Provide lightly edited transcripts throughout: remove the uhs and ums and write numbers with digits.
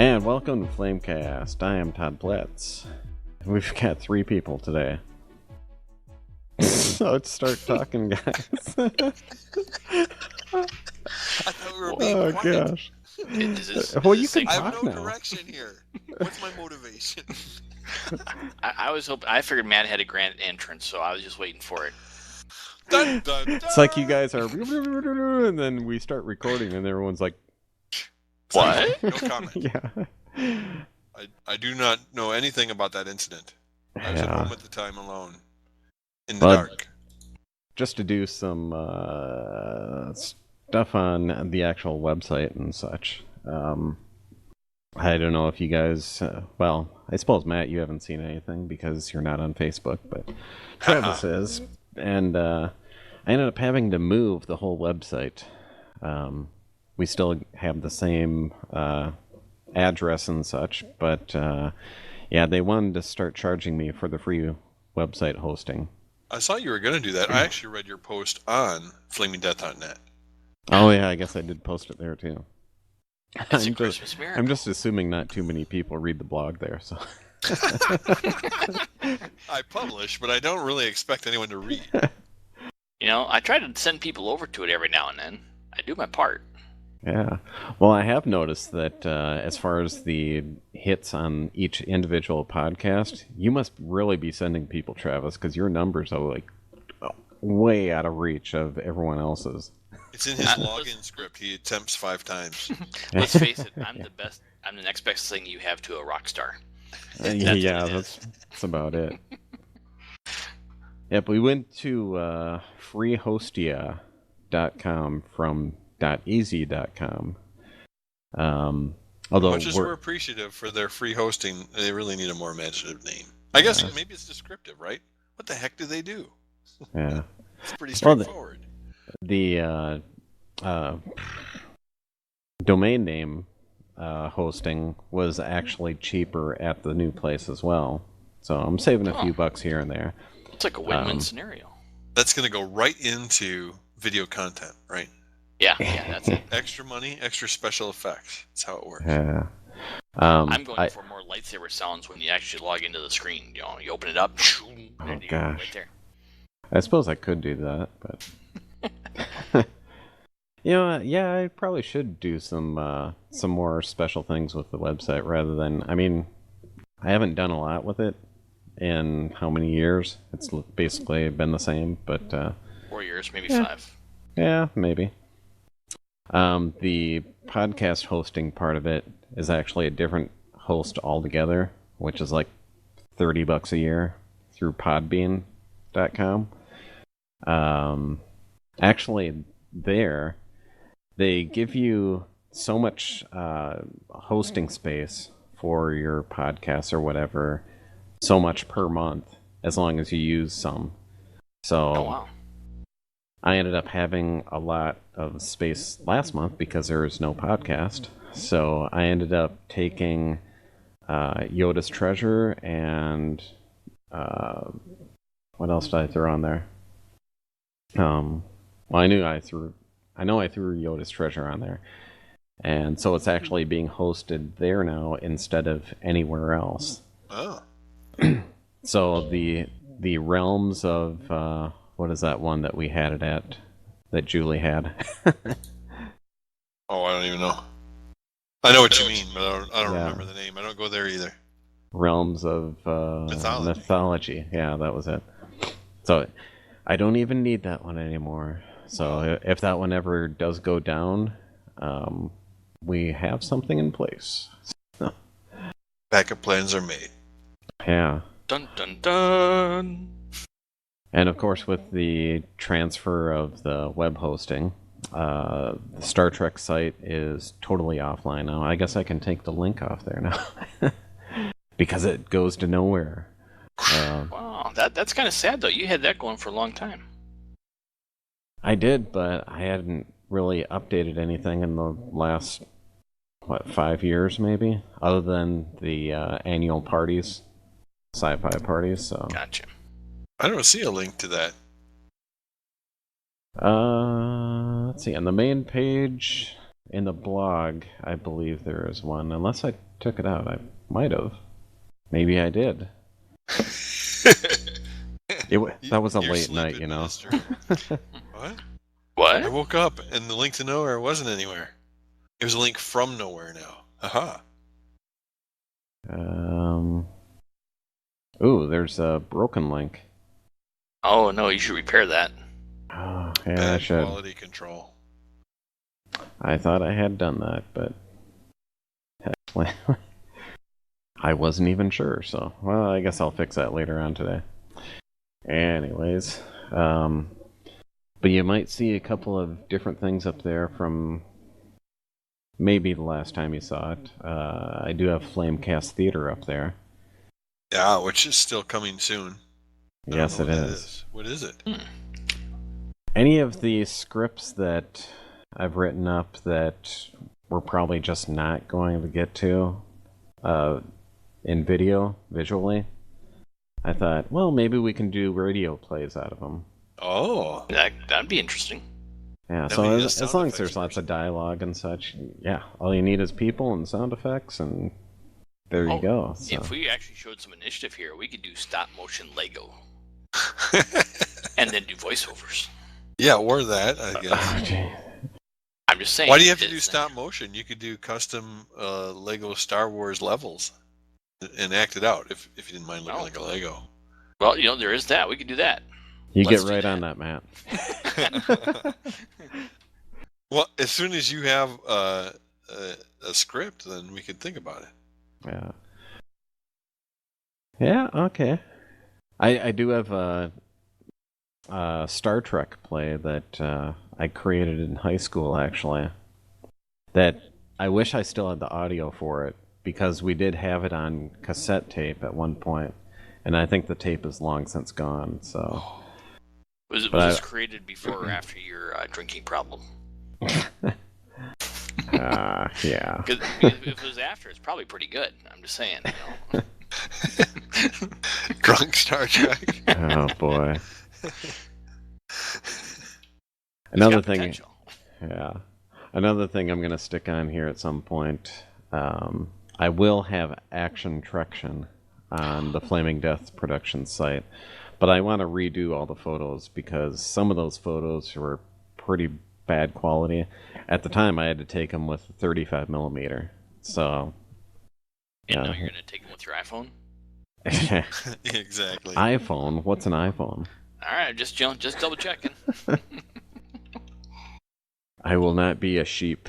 And welcome to Flamecast. I am Todd Bletz. We've got 3 people today. So let's start talking, guys. I thought we were being Oh, quiet. gosh. Well, You can I have talk no now. direction here. What's my motivation? I was hoping. I figured Matt had a grand entrance, so I was just waiting for it. Dun, dun, dun. It's like you guys are, and then we start recording, and everyone's like, What? No comment. yeah. I do not know anything about that incident. I was at home at the time alone. In the Well, dark. Just to do some stuff on the actual website and such. I don't know if you guys, well, I suppose, Matt, you haven't seen anything because you're not on Facebook, but Travis is. And I ended up having to move the whole website. We still have the same address and such, but yeah, they wanted to start charging me for the free website hosting. I saw you were going to do that. I actually read your post on flamingdeath.net. Oh yeah, I guess I did post it there too. It's a Christmas miracle. I'm just assuming not too many people read the blog there, so. I publish, but I don't really expect anyone to read. You know, I try to send people over to it every now and then. I do my part. Yeah. Well, I have noticed that as far as the hits on each individual podcast, you must really be sending people, Travis, because your numbers are like way out of reach of everyone else's. It's in his login script. He attempts 5 times. Let's face it, I'm the best. I'm the next best thing you have to a rock star. Yeah, that's about it. Yep, we went to freehostia.com from .easy.com. Although Much as we're appreciative for their free hosting, they really need a more imaginative name. I guess maybe it's descriptive, right? What the heck do they do? Yeah. It's pretty straightforward. The domain name hosting was actually cheaper at the new place as well. So I'm saving a few bucks here and there. It's like a win-win scenario. That's going to go right into video content, right? Yeah, that's it. Extra money, extra special effects. That's how it works. Yeah. I'm going for more lightsaber sounds when you actually log into the screen. You know, you open it up. Oh, gosh. Right there. I suppose I could do that, but... You know, yeah, I probably should do some more special things with the website rather than... I mean, I haven't done a lot with it in how many years? It's basically been the same, but... 4 years, maybe 5. Yeah, maybe. The podcast hosting part of it is actually a different host altogether, which is like $30 a year through podbean.com. Actually, there, they give you so much hosting space for your podcast or whatever, so much per month, as long as you use some. So, oh, wow. I ended up having a lot of space last month because there was no podcast. So I ended up taking Yoda's Treasure and what else did I throw on there? Well, I know I threw Yoda's Treasure on there. And so it's actually being hosted there now instead of anywhere else. Oh. So the realms of what is that one that we had it at that Julie had? Oh, I don't even know. I know what you mean, but I don't remember the name. I don't go there either. Realms of mythology. Yeah, that was it. So I don't even need that one anymore. So if that one ever does go down, we have something in place. Backup plans are made. Yeah. Dun dun dun. And of course, with the transfer of the web hosting, the Star Trek site is totally offline now. I guess I can take the link off there now because it goes to nowhere. Wow, that's kind of sad though. You had that going for a long time. I did, but I hadn't really updated anything in the last 5 years maybe, other than the annual parties, sci-fi parties. So Gotcha. I don't see a link to that. Let's see. On the main page in the blog, I believe there is one. Unless I took it out. I might have. Maybe I did. That was a You're late night, you know. What? What? I woke up and the link to nowhere wasn't anywhere. It was a link from nowhere now. Aha. Ooh, there's a broken link. Oh no, you should repair that. Oh, yeah, I Bad should. quality control. I thought I had done that, but actually, I wasn't even sure. So, well, I guess I'll fix that later on today. Anyways, but you might see a couple of different things up there from maybe the last time you saw it. I do have Flamecast Theater up there. Yeah, which is still coming soon. Yes, it is. What is it? Any of the scripts that I've written up that we're probably just not going to get to in visually, I thought, well, maybe we can do radio plays out of them. Oh. That'd be interesting. Yeah, That so would be a as sound long as effects there's lots person. of dialogue and such, yeah, all you need is people and sound effects, and there you go. So. If we actually showed some initiative here, we could do stop motion Lego and then do voiceovers. Yeah, or that, I guess. Oh, gee. I'm just saying. Why do you have to do stop motion? You could do custom Lego Star Wars levels and act it out if you didn't mind looking like a Lego. Well, there is that. We could do that. You Let's get do right that. on that, Matt. Well, as soon as you have a script, then we could think about it. Yeah. Yeah, okay. I do have a Star Trek play that I created in high school, actually. That I wish I still had the audio for it, because we did have it on cassette tape at one point, and I think the tape is long since gone, so... Was this created before or after your drinking problem? Yeah. Because if it was after, it's probably pretty good. I'm just saying. Drunk Star Trek. Oh, boy. Another thing... potential. Yeah. Another thing I'm going to stick on here at some point, I will have Action Trection on the Flaming Death production site, but I want to redo all the photos because some of those photos were pretty bad quality. At the time, I had to take them with 35 millimeter, so... And now you're going to take them with your iPhone? Exactly. iPhone? What's an iPhone? All right, just double checking. I will not be a sheep.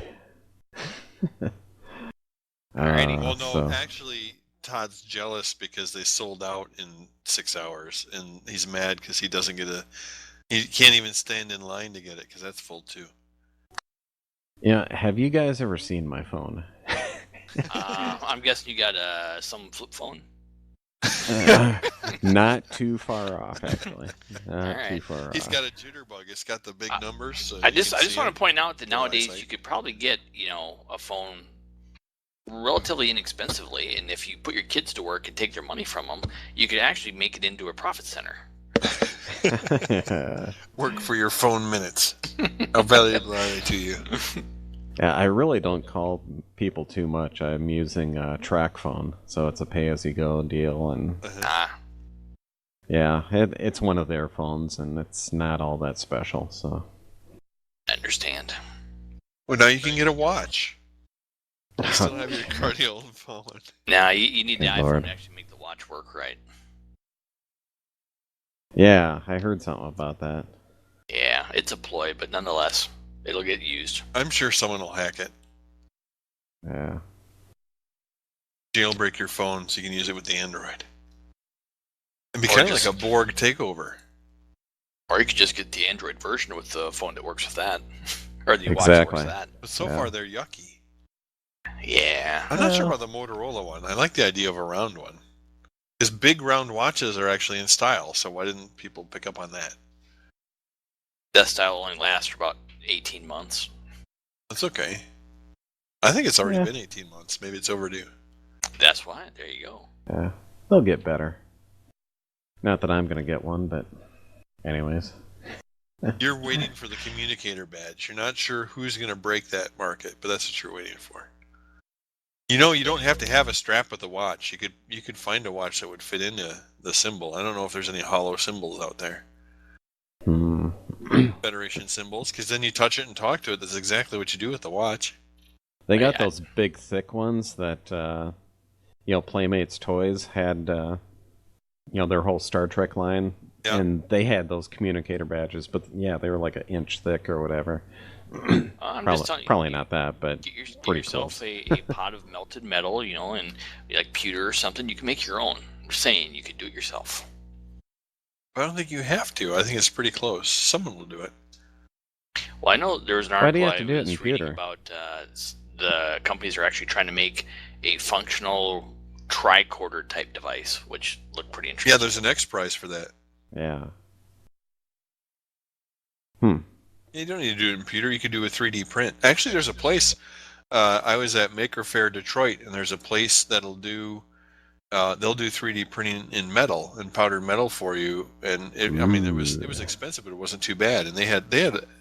Alrighty. Well, no, actually, Todd's jealous because they sold out in 6 hours, and he's mad because he doesn't get he can't even stand in line to get it because that's full too. Yeah, have you guys ever seen my phone? I'm guessing you got some flip phone. Not too far off, actually. Not Alright. too far He's off. got a jitterbug. It's got the big numbers. So I just want to point out that nowadays eyesight. you could probably get a phone relatively inexpensively, and if you put your kids to work and take their money from them, you could actually make it into a profit center. Work for your phone minutes. How valuable are they to you? Yeah, I really don't call people too much. I'm using Track Phone, so it's a pay-as-you-go deal, and yeah, it's one of their phones, and it's not all that special. So I understand. Well, now you can get a watch. You still have your cruddy old phone. Now you need the Good iPhone Lord. to actually make the watch work right. yeah, I heard something about that. Yeah, it's a ploy, but nonetheless, it'll get used. I'm sure someone will hack it. Yeah. Jailbreak your phone so you can use it with the Android. And be Or kind of just- like a Borg takeover. Or you could just get the Android version with the phone that works with that. Or the watch that Exactly. works with that. But so Yeah. far, they're yucky. Yeah. I'm not sure about the Motorola one. I like the idea of a round one. Because big round watches are actually in style, so why didn't people pick up on that? That style only lasts for about 18 months. That's okay. I think it's already Yeah. been 18 months. Maybe it's overdue. That's why. There you go. Yeah, they'll get better. Not that I'm gonna get one, but anyways. You're waiting for the communicator badge. You're not sure who's going to break that market, but that's what you're waiting for. You know, you don't have to have a strap with the watch. You could find a watch that would fit into the symbol. I don't know if there's any hollow symbols out there. Hmm. Federation symbols, because then you touch it and talk to it. That's exactly what you do with the watch. They got those big, thick ones that, Playmates Toys had, their whole Star Trek line. Yeah. And they had those communicator badges, but yeah, they were like an inch thick or whatever. I'm just telling you, probably not that, but get pretty yourself close. a pot of melted metal, and like pewter or something. You can make your own. I'm saying you could do it yourself. I don't think you have to. I think it's pretty close. Someone will do it. Well, I know there was an Why do you article have to do I it in was reading pewter? about the companies are actually trying to make a functional tricorder type device, which looked pretty interesting. Yeah, there's an X prize for that. Yeah. You don't need to do it in pewter. You could do a 3D print. Actually, there's a place. I was at Maker Faire Detroit, and there's a place that'll do. They'll do 3D printing in metal and powdered metal for you. And it was expensive, but it wasn't too bad. And they had.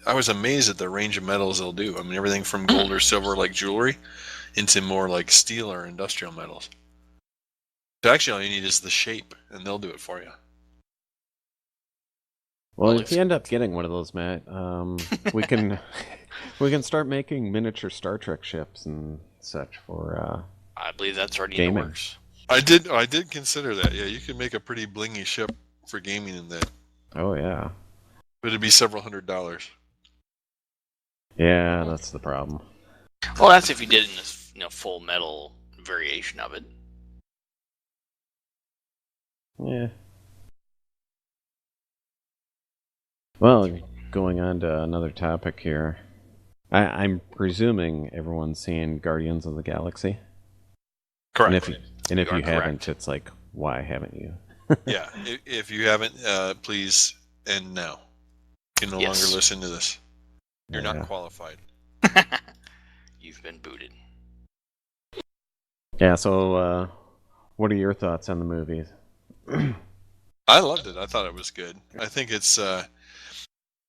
I was amazed at the range of metals they'll do. I mean, everything from gold or silver, like jewelry, into more like steel or industrial metals. So actually, all you need is the shape, and they'll do it for you. Well, if you end up getting one of those, Matt, we can start making miniature Star Trek ships and such for. I believe that's already gaming. in the works. I did consider that. Yeah, you could make a pretty blingy ship for gaming in that. Oh yeah. But it'd be several $100s. Yeah, that's the problem. Well, that's if you did in this full metal variation of it. Yeah. Well, going on to another topic here. I'm presuming everyone's seen Guardians of the Galaxy. Correct. And if you haven't, it's like, why haven't you? Yeah, if you haven't, please end now. You can no longer listen to this. You're not qualified. You've been booted. Yeah, so what are your thoughts on the movies? I loved it. I thought it was good. I think it's...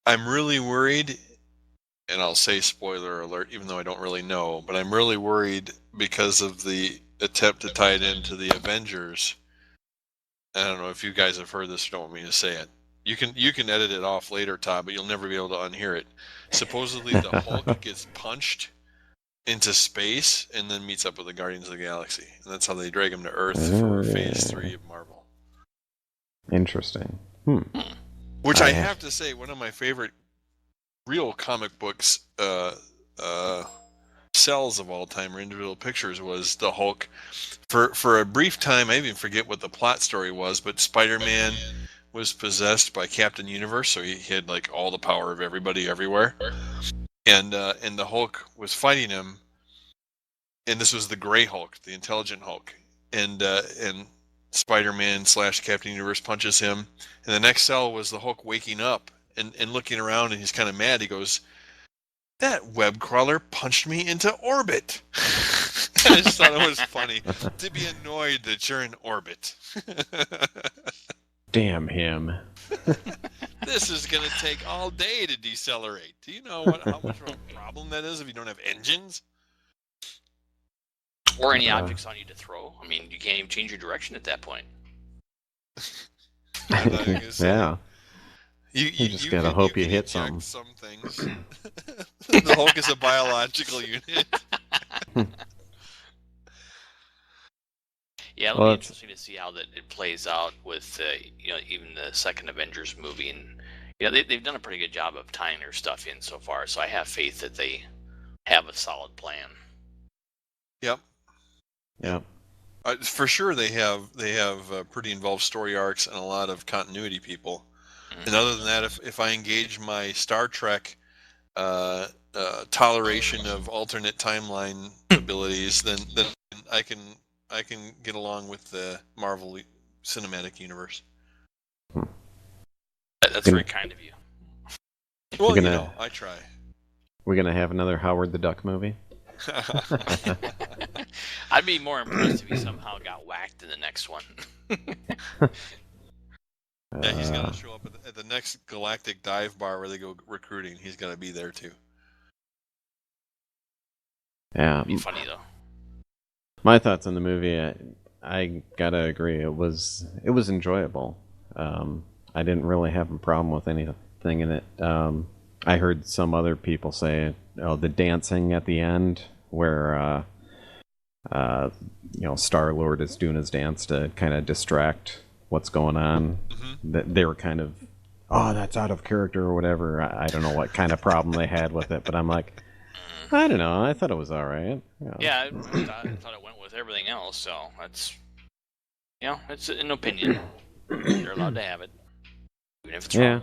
I'm really worried, and I'll say spoiler alert, even though I don't really know, but I'm really worried because of the attempt to tie it into the Avengers. I don't know if you guys have heard this or don't want me to say it. You can edit it off later, Todd, but you'll never be able to unhear it. Supposedly the Hulk gets punched into space and then meets up with the Guardians of the Galaxy. And that's how they drag him to Earth for Phase 3 of Marvel. Interesting. Which I have to say, one of my favorite real comic books cells of all time, or individual pictures, was the Hulk. For a brief time, I even forget what the plot story was, but Spider-Man was possessed by Captain Universe, so he had like all the power of everybody everywhere. And the Hulk was fighting him, and this was the Gray Hulk, the intelligent Hulk, and Spider-Man / Captain Universe punches him, and the next cell was the Hulk waking up and looking around, and he's kind of mad. He goes, "That web crawler punched me into orbit." I just thought it was funny to be annoyed that you're in orbit. Damn him. This is going to take all day to decelerate. Do you know how much of a problem that is if you don't have engines? Or any objects on you to throw. I mean, you can't even change your direction at that point. Yeah. You just gotta hope you hit something. Some things. The Hulk is a biological unit. Yeah, it'll be interesting to see how it plays out with even the second Avengers movie, and they've done a pretty good job of tying their stuff in so far. So I have faith that they have a solid plan. Yep. Yeah. For sure, they have pretty involved story arcs and a lot of continuity people. Mm-hmm. And other than that, if I engage my Star Trek toleration of alternate timeline abilities, then I can get along with the Marvel Cinematic Universe. That's very kind of you. Well, I try. We're gonna have another Howard the Duck movie. I'd be more impressed if he somehow got whacked in the next one. Yeah, he's gonna show up at the next galactic dive bar where they go recruiting. He's gonna be there too. Yeah, It'd be funny though. My thoughts on the movie, I gotta agree, it was enjoyable. I didn't really have a problem with anything in it. I heard some other people say, oh, the dancing at the end, where Star Lord is doing his dance to kind of distract what's going on. They were kind of, oh, that's out of character or whatever. I don't know what kind of problem they had with it, but I'm like, I don't know. I thought it was all right. Yeah, I thought it went with everything else. So that's, it's an opinion. They're allowed to have it, even if it's wrong.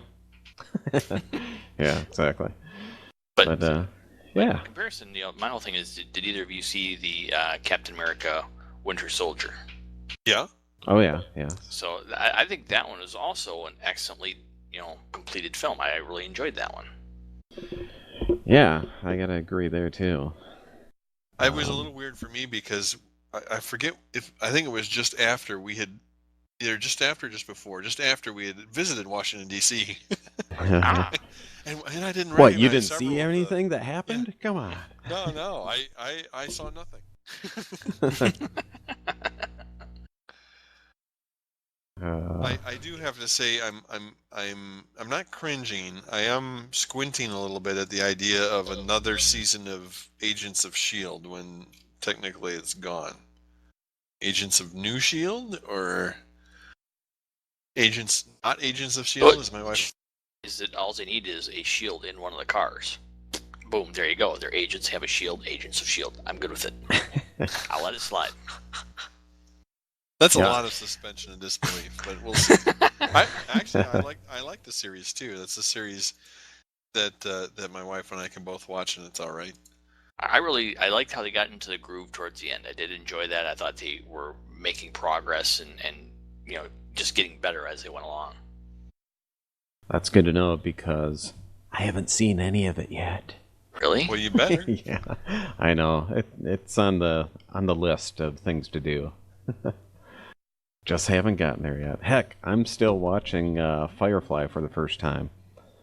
Yeah, exactly. But yeah. in comparison, my whole thing is, did either of you see the Captain America Winter Soldier? Yeah. Oh yeah. So I think that one is also an excellently, completed film. I really enjoyed that one. Yeah, I gotta agree there too. It was a little weird for me because I forget I think it was just after we had, either just after or just before, just after we had visited Washington D.C. and I didn't. What, you didn't see anything that happened? Yeah. Come on. No, I saw nothing. I do have to say I'm not cringing. I am squinting a little bit at the idea of another season of Agents of S.H.I.E.L.D. when technically it's gone. Agents of New S.H.I.E.L.D. or not Agents of S.H.I.E.L.D. is my wife. Is that all they need is a shield in one of the cars? Boom, there you go. Their agents have a shield. Agents of S.H.I.E.L.D. I'm good with it. I'll let it slide. That's a lot of suspension of disbelief, but we'll see. I like the series too. That's a series that my wife and I can both watch, and it's all right. I liked how they got into the groove towards the end. I did enjoy that. I thought they were making progress and just getting better as they went along. That's good to know because I haven't seen any of it yet. Really? Well, you better. Yeah, I know. It's on the list of things to do. Just haven't gotten there yet. Heck, I'm still watching Firefly for the first time.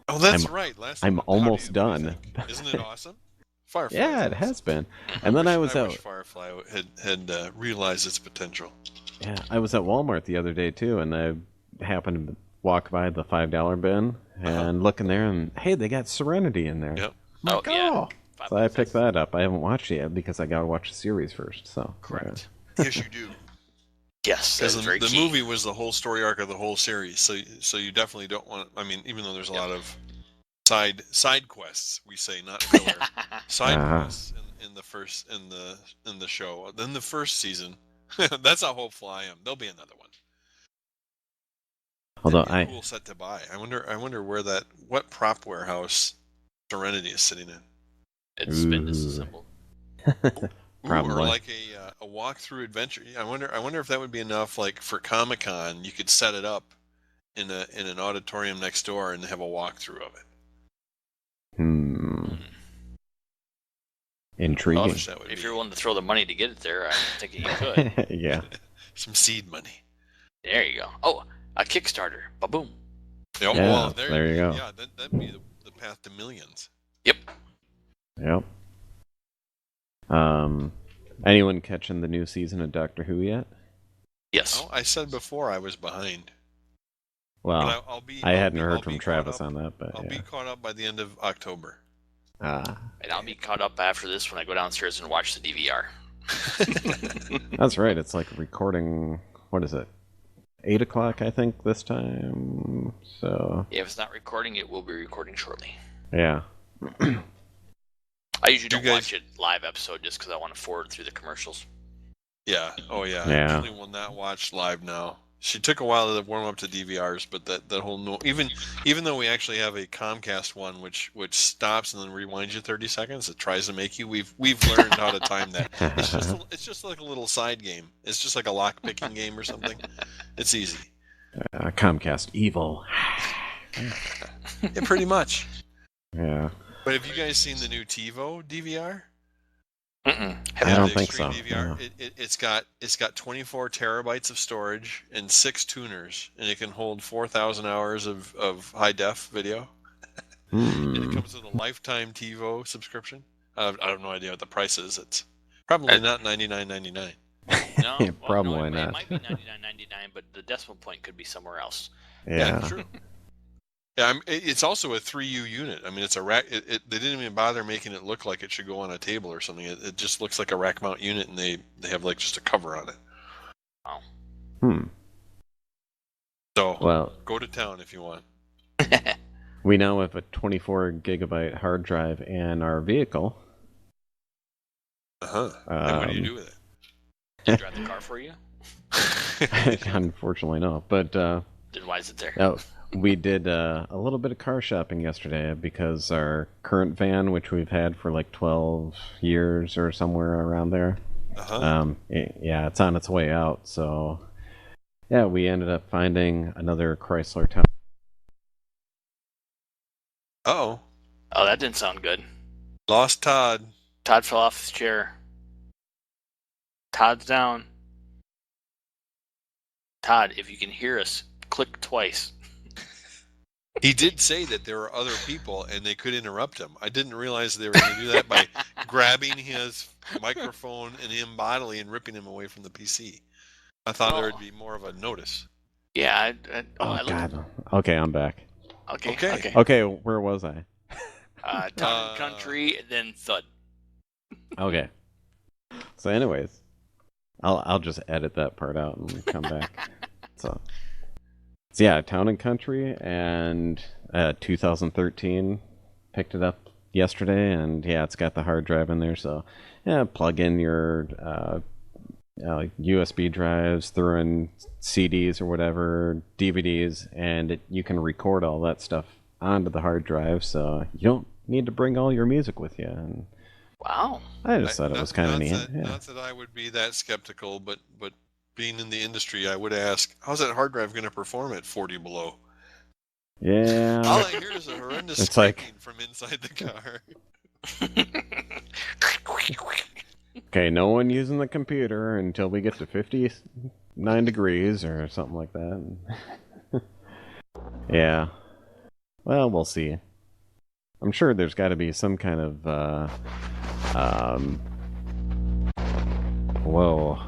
Oh, that's right. I'm almost done. Isn't it awesome? Firefly. Yeah, it has been. And then I wish Firefly had realized its potential. Yeah, I was at Walmart the other day too, and I happened to walk by the $5 bin and look in there, and hey, they got Serenity in there. Yep. Yeah. So I picked that up. I haven't watched it yet because I got to watch the series first. So correct. Yes, you do. Yes, that's very the key. movie was the whole story arc of the whole series, so you definitely don't want. I mean, even though there's a lot of side quests, we say, not filler, side quests in the show. Then the first season, that's how hopeful I am. There'll be another one. Although a cool set to buy. I wonder what prop warehouse Serenity is sitting in. It's been disassembled. Probably. Or like a walkthrough adventure. I wonder if that would be enough. Like for Comic-Con, you could set it up in an auditorium next door and have a walkthrough of it. Intriguing. Well, if you're willing to throw the money to get it there, I think you could. Yeah. Some seed money. There you go. Oh, a Kickstarter. Ba-boom. Yeah, well, there you go. Yeah, that'd be the path to millions. Yep. Anyone catching the new season of Doctor Who yet? Yes. Oh, I said before I was behind. Well, I hadn't heard from Travis on that, but I'll be caught up by the end of October. And I'll be caught up after this when I go downstairs and watch the DVR. That's right. It's like recording. What is it? 8 o'clock, I think, this time. So. Yeah, if it's not recording, it will be recording shortly. Yeah. I usually don't watch it live episode just because I want to forward through the commercials. Yeah. Oh yeah. Yeah. I usually will not watch live now. She took a while to warm up to DVRs, but that whole even though we actually have a Comcast one which stops and then rewinds you 30 seconds, it tries to make you. We've learned how to time that. It's just like a little side game. It's just like a lock picking game or something. It's easy. Comcast evil. Yeah, pretty much. Yeah. But have you guys seen the new TiVo DVR? I don't think so. DVR. No. It's got 24 terabytes of storage and 6 tuners, and it can hold 4,000 hours of high def video. And it comes with a lifetime TiVo subscription. I have no idea what the price is. It's probably not $99.99. No, Probably well, no, not. It might be 99.99, but the decimal point could be somewhere else. Yeah. true. Yeah, it's also a 3U unit. I mean, it's a rack. They didn't even bother making it look like it should go on a table or something. It just looks like a rack mount unit, and they have like just a cover on it. Wow. So, Well, go to town if you want. we now have a 24 gigabyte hard drive in our vehicle. And what do you do with it? Did it drive the car for you? Unfortunately, no. But Then why is it there? no, we did a little bit of car shopping yesterday because our current van, which we've had for like 12 years or somewhere around there, it's on its way out. So, yeah, we ended up finding another Chrysler Town. Uh-oh. Oh, that didn't sound good. Lost Todd. Todd fell off his chair. Todd's down. Todd, if you can hear us, click twice. He did say that there were other people and they could interrupt him. I didn't realize they were going to do that by grabbing his microphone and him bodily and ripping him away from the PC. I thought there would be more of a notice. Yeah. God. Okay, I'm back. Okay. Where was I? Town and Country, and then Thud. Okay. So, anyways, I'll just edit that part out and come back. So yeah, Town and Country, and 2013 picked it up yesterday, and yeah, it's got the hard drive in there. So yeah, plug in your USB drives, throw in CDs or whatever, DVDs, and you can record all that stuff onto the hard drive. So you don't need to bring all your music with you. And wow. I just thought it was kind of neat. Not that I would be that skeptical, but being in the industry, I would ask, how's that hard drive going to perform at 40 below? Yeah. All I hear is a horrendous It's screaming from inside the car. Okay, no one using the computer until we get to 59 degrees or something like that. Yeah. Well, we'll see. I'm sure there's got to be some kind of whoa.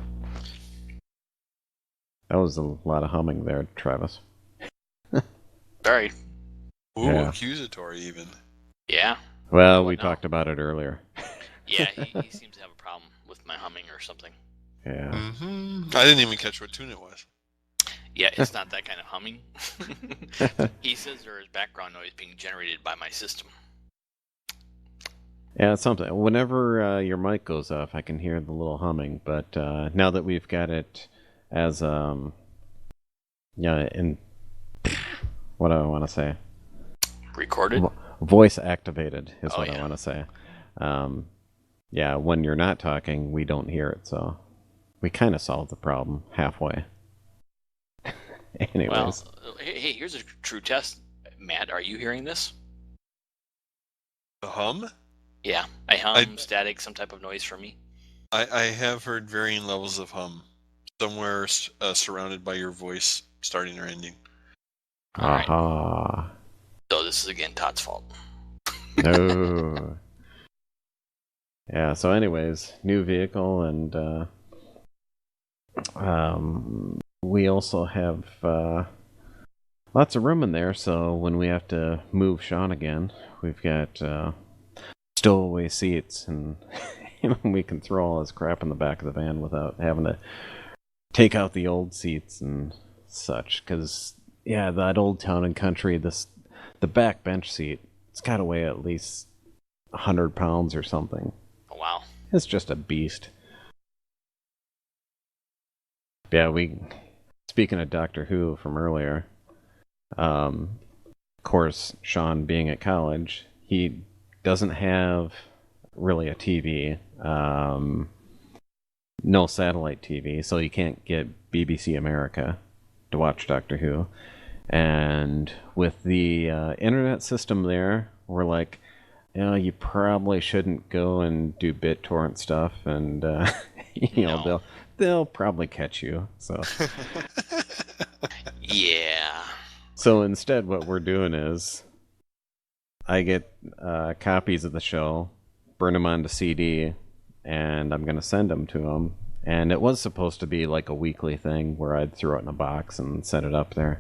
That was a lot of humming there, Travis. Sorry. Ooh, Yeah. Accusatory even. Yeah. Well, we talked about it earlier. Yeah, he seems to have a problem with my humming or something. Yeah. Mm-hmm. I didn't even catch what tune it was. Yeah, it's not that kind of humming. He says there is background noise being generated by my system. Yeah, it's something. Whenever your mic goes off, I can hear the little humming. But now that we've got it as in what do I want to say? Recorded? Voice activated is what yeah. I want to say. Yeah, when you're not talking, we don't hear it, so we kind of solved the problem halfway. Anyways. Well, hey, here's a true test. Matt, are you hearing this? The hum? Yeah, I hum, static, some type of noise from me. I have heard varying levels of hum. Somewhere surrounded by your voice, starting or ending. Aha. Right. So this is again Todd's fault. No. Yeah, so anyways, new vehicle, and we also have lots of room in there, so when we have to move Sean again, we've got stowaway seats, and we can throw all his crap in the back of the van without having to take out the old seats and such. Because, yeah, that old Town and Country, the back bench seat, it's got to weigh at least 100 pounds or something. Oh, wow. It's just a beast. Yeah, speaking of Doctor Who from earlier, of course, Sean being at college, he doesn't have really a TV, no satellite TV, so you can't get BBC America to watch Doctor Who. And with the internet system there, we're like, you probably shouldn't go and do BitTorrent stuff, and they'll probably catch you. So yeah. So instead, what we're doing is, I get copies of the show, burn them onto CD, and I'm going to send them to him. And it was supposed to be like a weekly thing where I'd throw it in a box and set it up there.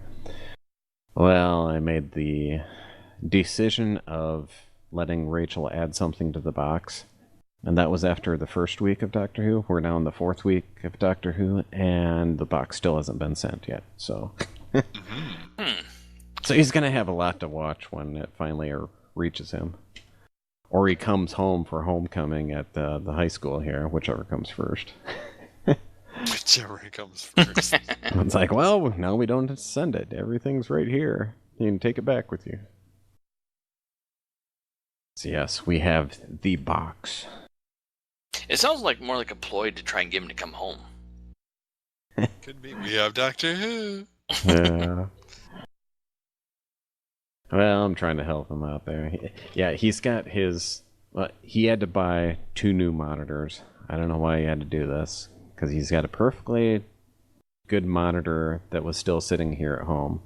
Well, I made the decision of letting Rachel add something to the box. And that was after the first week of Doctor Who. We're now in the 4th week of Doctor Who, and the box still hasn't been sent yet. So, so he's going to have a lot to watch when it finally reaches him. Or he comes home for homecoming at the high school here, whichever comes first. Whichever comes first. It's like, well, now we don't send it. Everything's right here. You can take it back with you. So yes, we have the box. It sounds like more like a ploy to try and get him to come home. Could be. We have Doctor Who. Yeah. Well, I'm trying to help him out there. Yeah, he's got his... he had to buy 2 new monitors. I don't know why he had to do this. Because he's got a perfectly good monitor that was still sitting here at home.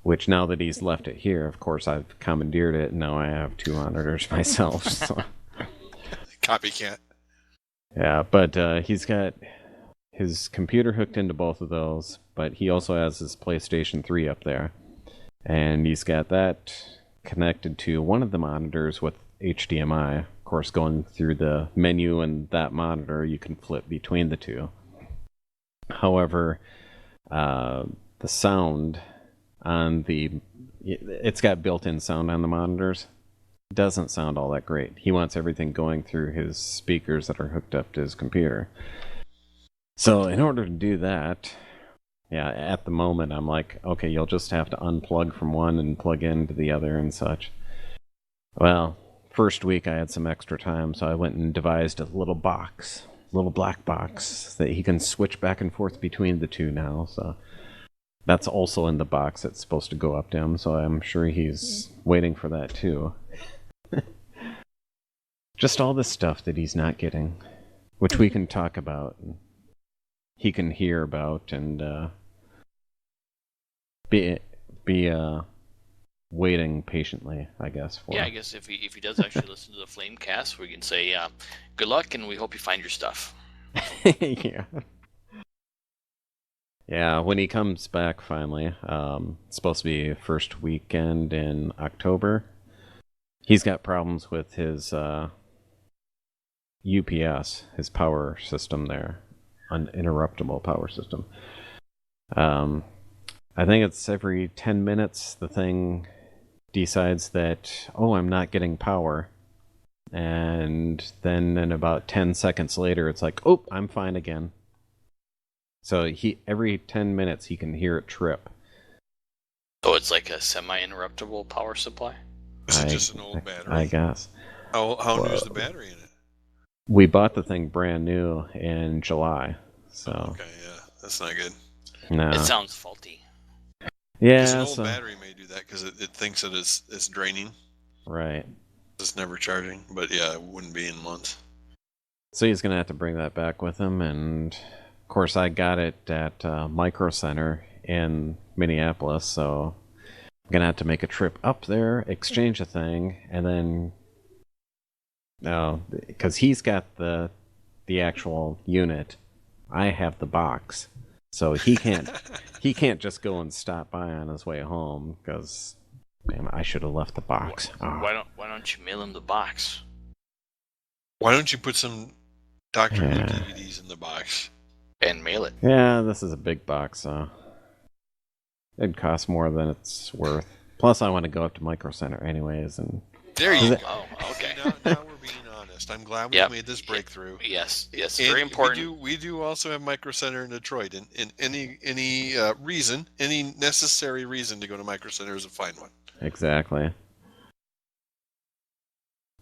Which now that he's left it here, of course, I've commandeered it, and now I have 2 monitors myself. So. Copycat. Yeah, but he's got his computer hooked into both of those, but he also has his PlayStation 3 up there. And he's got that connected to one of the monitors with HDMI. Of course, going through the menu and that monitor, you can flip between the two. However, the sound on it's got built-in sound on the monitors. Doesn't sound all that great. He wants everything going through his speakers that are hooked up to his computer. So in order to do that, yeah, at the moment I'm like, okay, you'll just have to unplug from one and plug into the other and such. Well, first week I had some extra time, so I went and devised a little box, little black box that he can switch back and forth between the two now. So that's also in the box that's supposed to go up to him, so I'm sure he's waiting for that too. Just all this stuff that he's not getting, which we can talk about, and he can hear about, and be waiting patiently, I guess. For. Yeah, I guess if he does actually listen to the Flamecast, we can say good luck, and we hope you find your stuff. Yeah. Yeah, when he comes back finally, it's supposed to be first weekend in October. He's got problems with his UPS, his power system there, uninterruptible power system. I think it's every 10 minutes the thing decides that, oh, I'm not getting power. And then in about 10 seconds later, it's like, oh, I'm fine again. So every 10 minutes he can hear it trip. So it's like a semi-interruptible power supply? Is it just an old battery? I guess. How new is the battery in it? We bought the thing brand new in July. So. Okay, yeah. That's not good. No. It sounds faulty. Yeah. Because an old battery may do that because it thinks that it's draining. Right. It's never charging. But yeah, it wouldn't be in months. So he's going to have to bring that back with him. And of course, I got it at Micro Center in Minneapolis. So I'm going to have to make a trip up there, exchange a thing, and then... No, because he's got the actual unit. I have the box. So he can't just go and stop by on his way home because I should have left the box. Why don't you mail him the box? Why don't you put some Doctor Who DVDs in the box and mail it? Yeah, this is a big box, so it'd cost more than it's worth. Plus, I want to go up to Micro Center anyways, and there you go. Oh, okay. Now we're being honest. I'm glad we made this breakthrough. Yes, and very important. We do also have Micro Center in Detroit, and any necessary reason to go to Micro Center is a fine one. Exactly.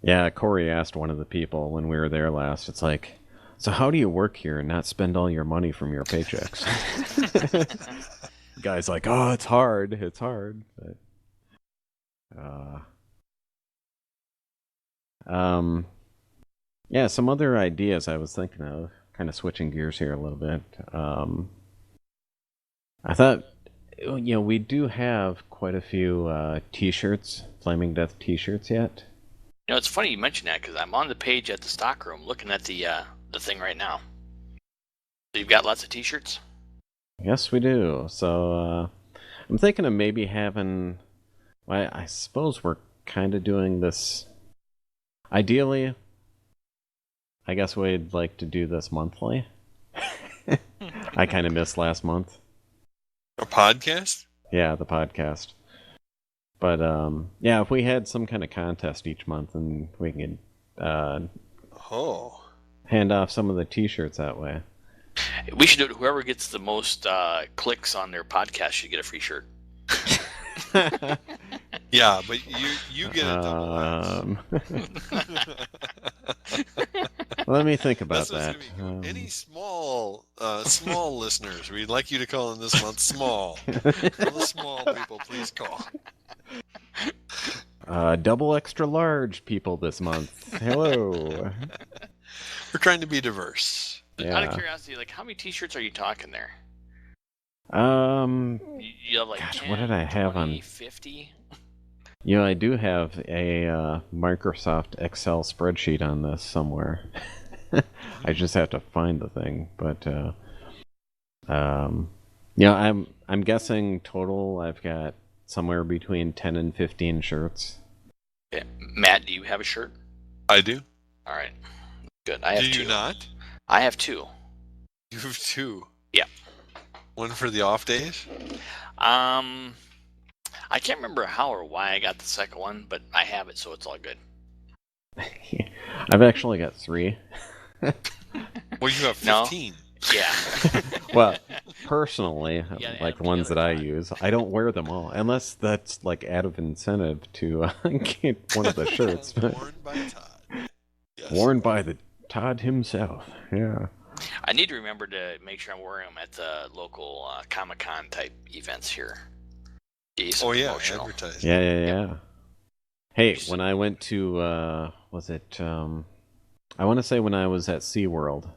Yeah, Corey asked one of the people when we were there last. It's like, so how do you work here and not spend all your money from your paychecks? Guy's like, oh, it's hard. It's hard. But, yeah, some other ideas I was thinking of, kind of switching gears here a little bit. I thought, we do have quite a few t-shirts, Flaming Death t-shirts yet. It's funny you mention that because I'm on the page at the stockroom looking at the thing right now. So you've got lots of T-shirts? Yes, we do. So I'm thinking of maybe having. Well, I suppose we're kind of doing this. Ideally, I guess we'd like to do this monthly. I kind of missed last month. A podcast? Yeah, the podcast. But yeah, if we had some kind of contest each month, and we can hand off some of the T-shirts that way. We should do it. Whoever gets the most clicks on their podcast should get a free shirt. Yeah, but you get a double Let me think about That's that. Any small listeners, we'd like you to call in this month. Small. All the small people, please call. Double extra large people this month. Hello. We're trying to be diverse. Yeah. Out of curiosity, like, how many T-shirts are you talking there? You have like gosh, 10, what did I have 20, on 50? You know, I do have a Microsoft Excel spreadsheet on this somewhere. I just have to find the thing, but yeah, I'm guessing total I've got somewhere between 10 and 15 shirts. Yeah. Matt, do you have a shirt? I do. All right, good. I have two. Do you not? I have two. You have two. Yeah. One for the off days? I can't remember how or why I got the second one, but I have it, so it's all good. I've actually got 3. Well, you have 15. No? Yeah. Well, personally, Yeah, like the ones that I use, I don't wear them all, unless that's like out of incentive to get one of the shirts. Worn by Todd. Yes. Worn by the Todd himself. Yeah. I need to remember to make sure I'm wearing them at the local Comic-Con type events here. Oh yeah, advertising. Yeah. Hey, when I went to, was it, I want to say when I was at SeaWorld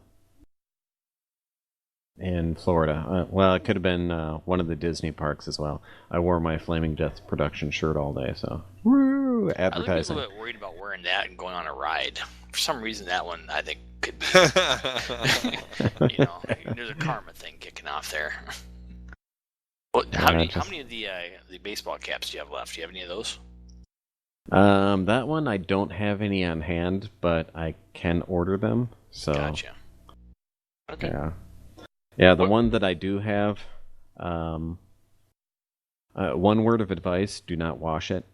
in Florida. Well, it could have been one of the Disney parks as well. I wore my Flaming Death production shirt all day, so woo, advertising. I was a little bit worried about wearing that and going on a ride. For some reason, that one I think could be, there's a karma thing kicking off there. Well, how many of the baseball caps do you have left? Do you have any of those? That one I don't have any on hand, but I can order them. So gotcha. Okay. Yeah. The one that I do have, one word of advice: do not wash it.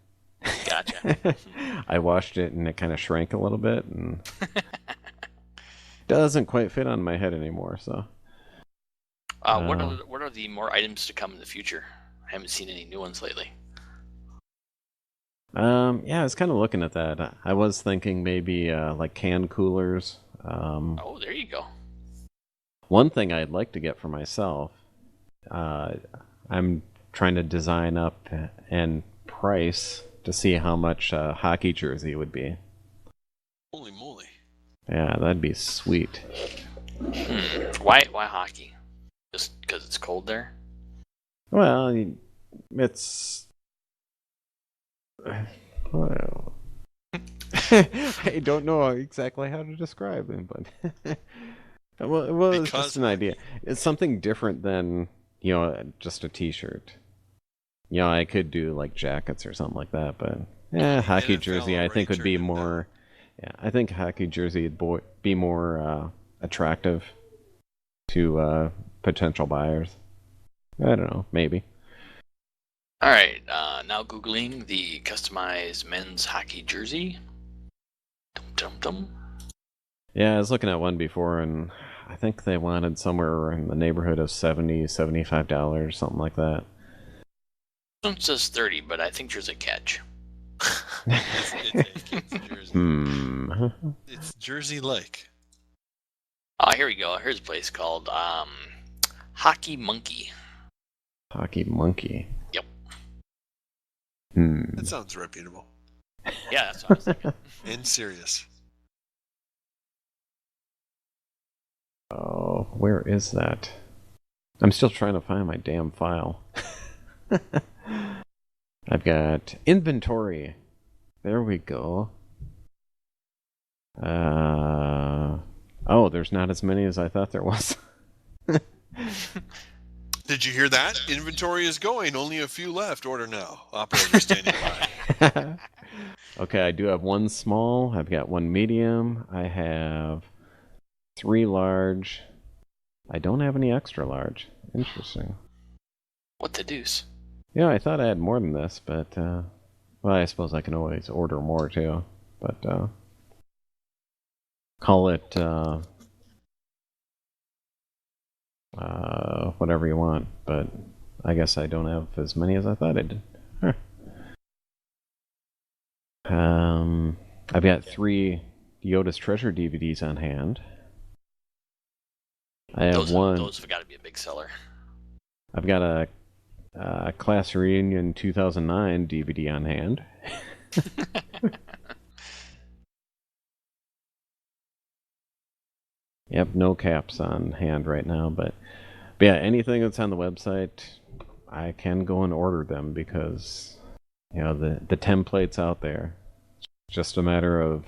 Gotcha. I washed it and it kind of shrank a little bit and doesn't quite fit on my head anymore. So. What are the more items to come in the future? I haven't seen any new ones lately. Yeah, I was kind of looking at that. I was thinking maybe like can coolers. Oh, there you go. One thing I'd like to get for myself, I'm trying to design up and price to see how much a hockey jersey would be. Holy moly! Yeah, that'd be sweet. Why hockey? Just because it's cold there? Well, it's... Well, I don't know exactly how to describe it, but... well, it's just an idea. It's something different than, just a t-shirt. I could do, like, jackets or something like that, but... hockey jersey I think would be more... Yeah, I think hockey jersey would be more attractive to... potential buyers. I don't know, maybe. All right, now Googling the customized men's hockey jersey. Dum. Yeah, I was looking at one before, and I think they wanted somewhere in the neighborhood of $70, $75, something like that. It says 30, but I think there's a catch. It's jersey. It's jersey-like. Oh, here we go. Here's a place called Hockey Monkey. Hockey Monkey. Yep. That sounds reputable. Yeah, that's what I was thinking. And serious. Oh, where is that? I'm still trying to find my damn file. I've got inventory. There we go. Oh, there's not as many as I thought there was. Did you hear that? Inventory is going. Only a few left. Order now. Operator standing by. Okay, I do have one small. I've got one medium. I have 3 large. I don't have any extra large. Interesting. What the deuce? Yeah, I thought I had more than this, but well, I suppose I can always order more too. But call it whatever you want. But I guess I don't have as many as I thought I did. Huh. I've got 3 Yoda's Treasure DVDs on hand. I have one. Those have got to be a big seller. I've got a Class Reunion 2009 DVD on hand. Yep, no caps on hand right now, but yeah, anything that's on the website, I can go and order them because the template's out there. It's just a matter of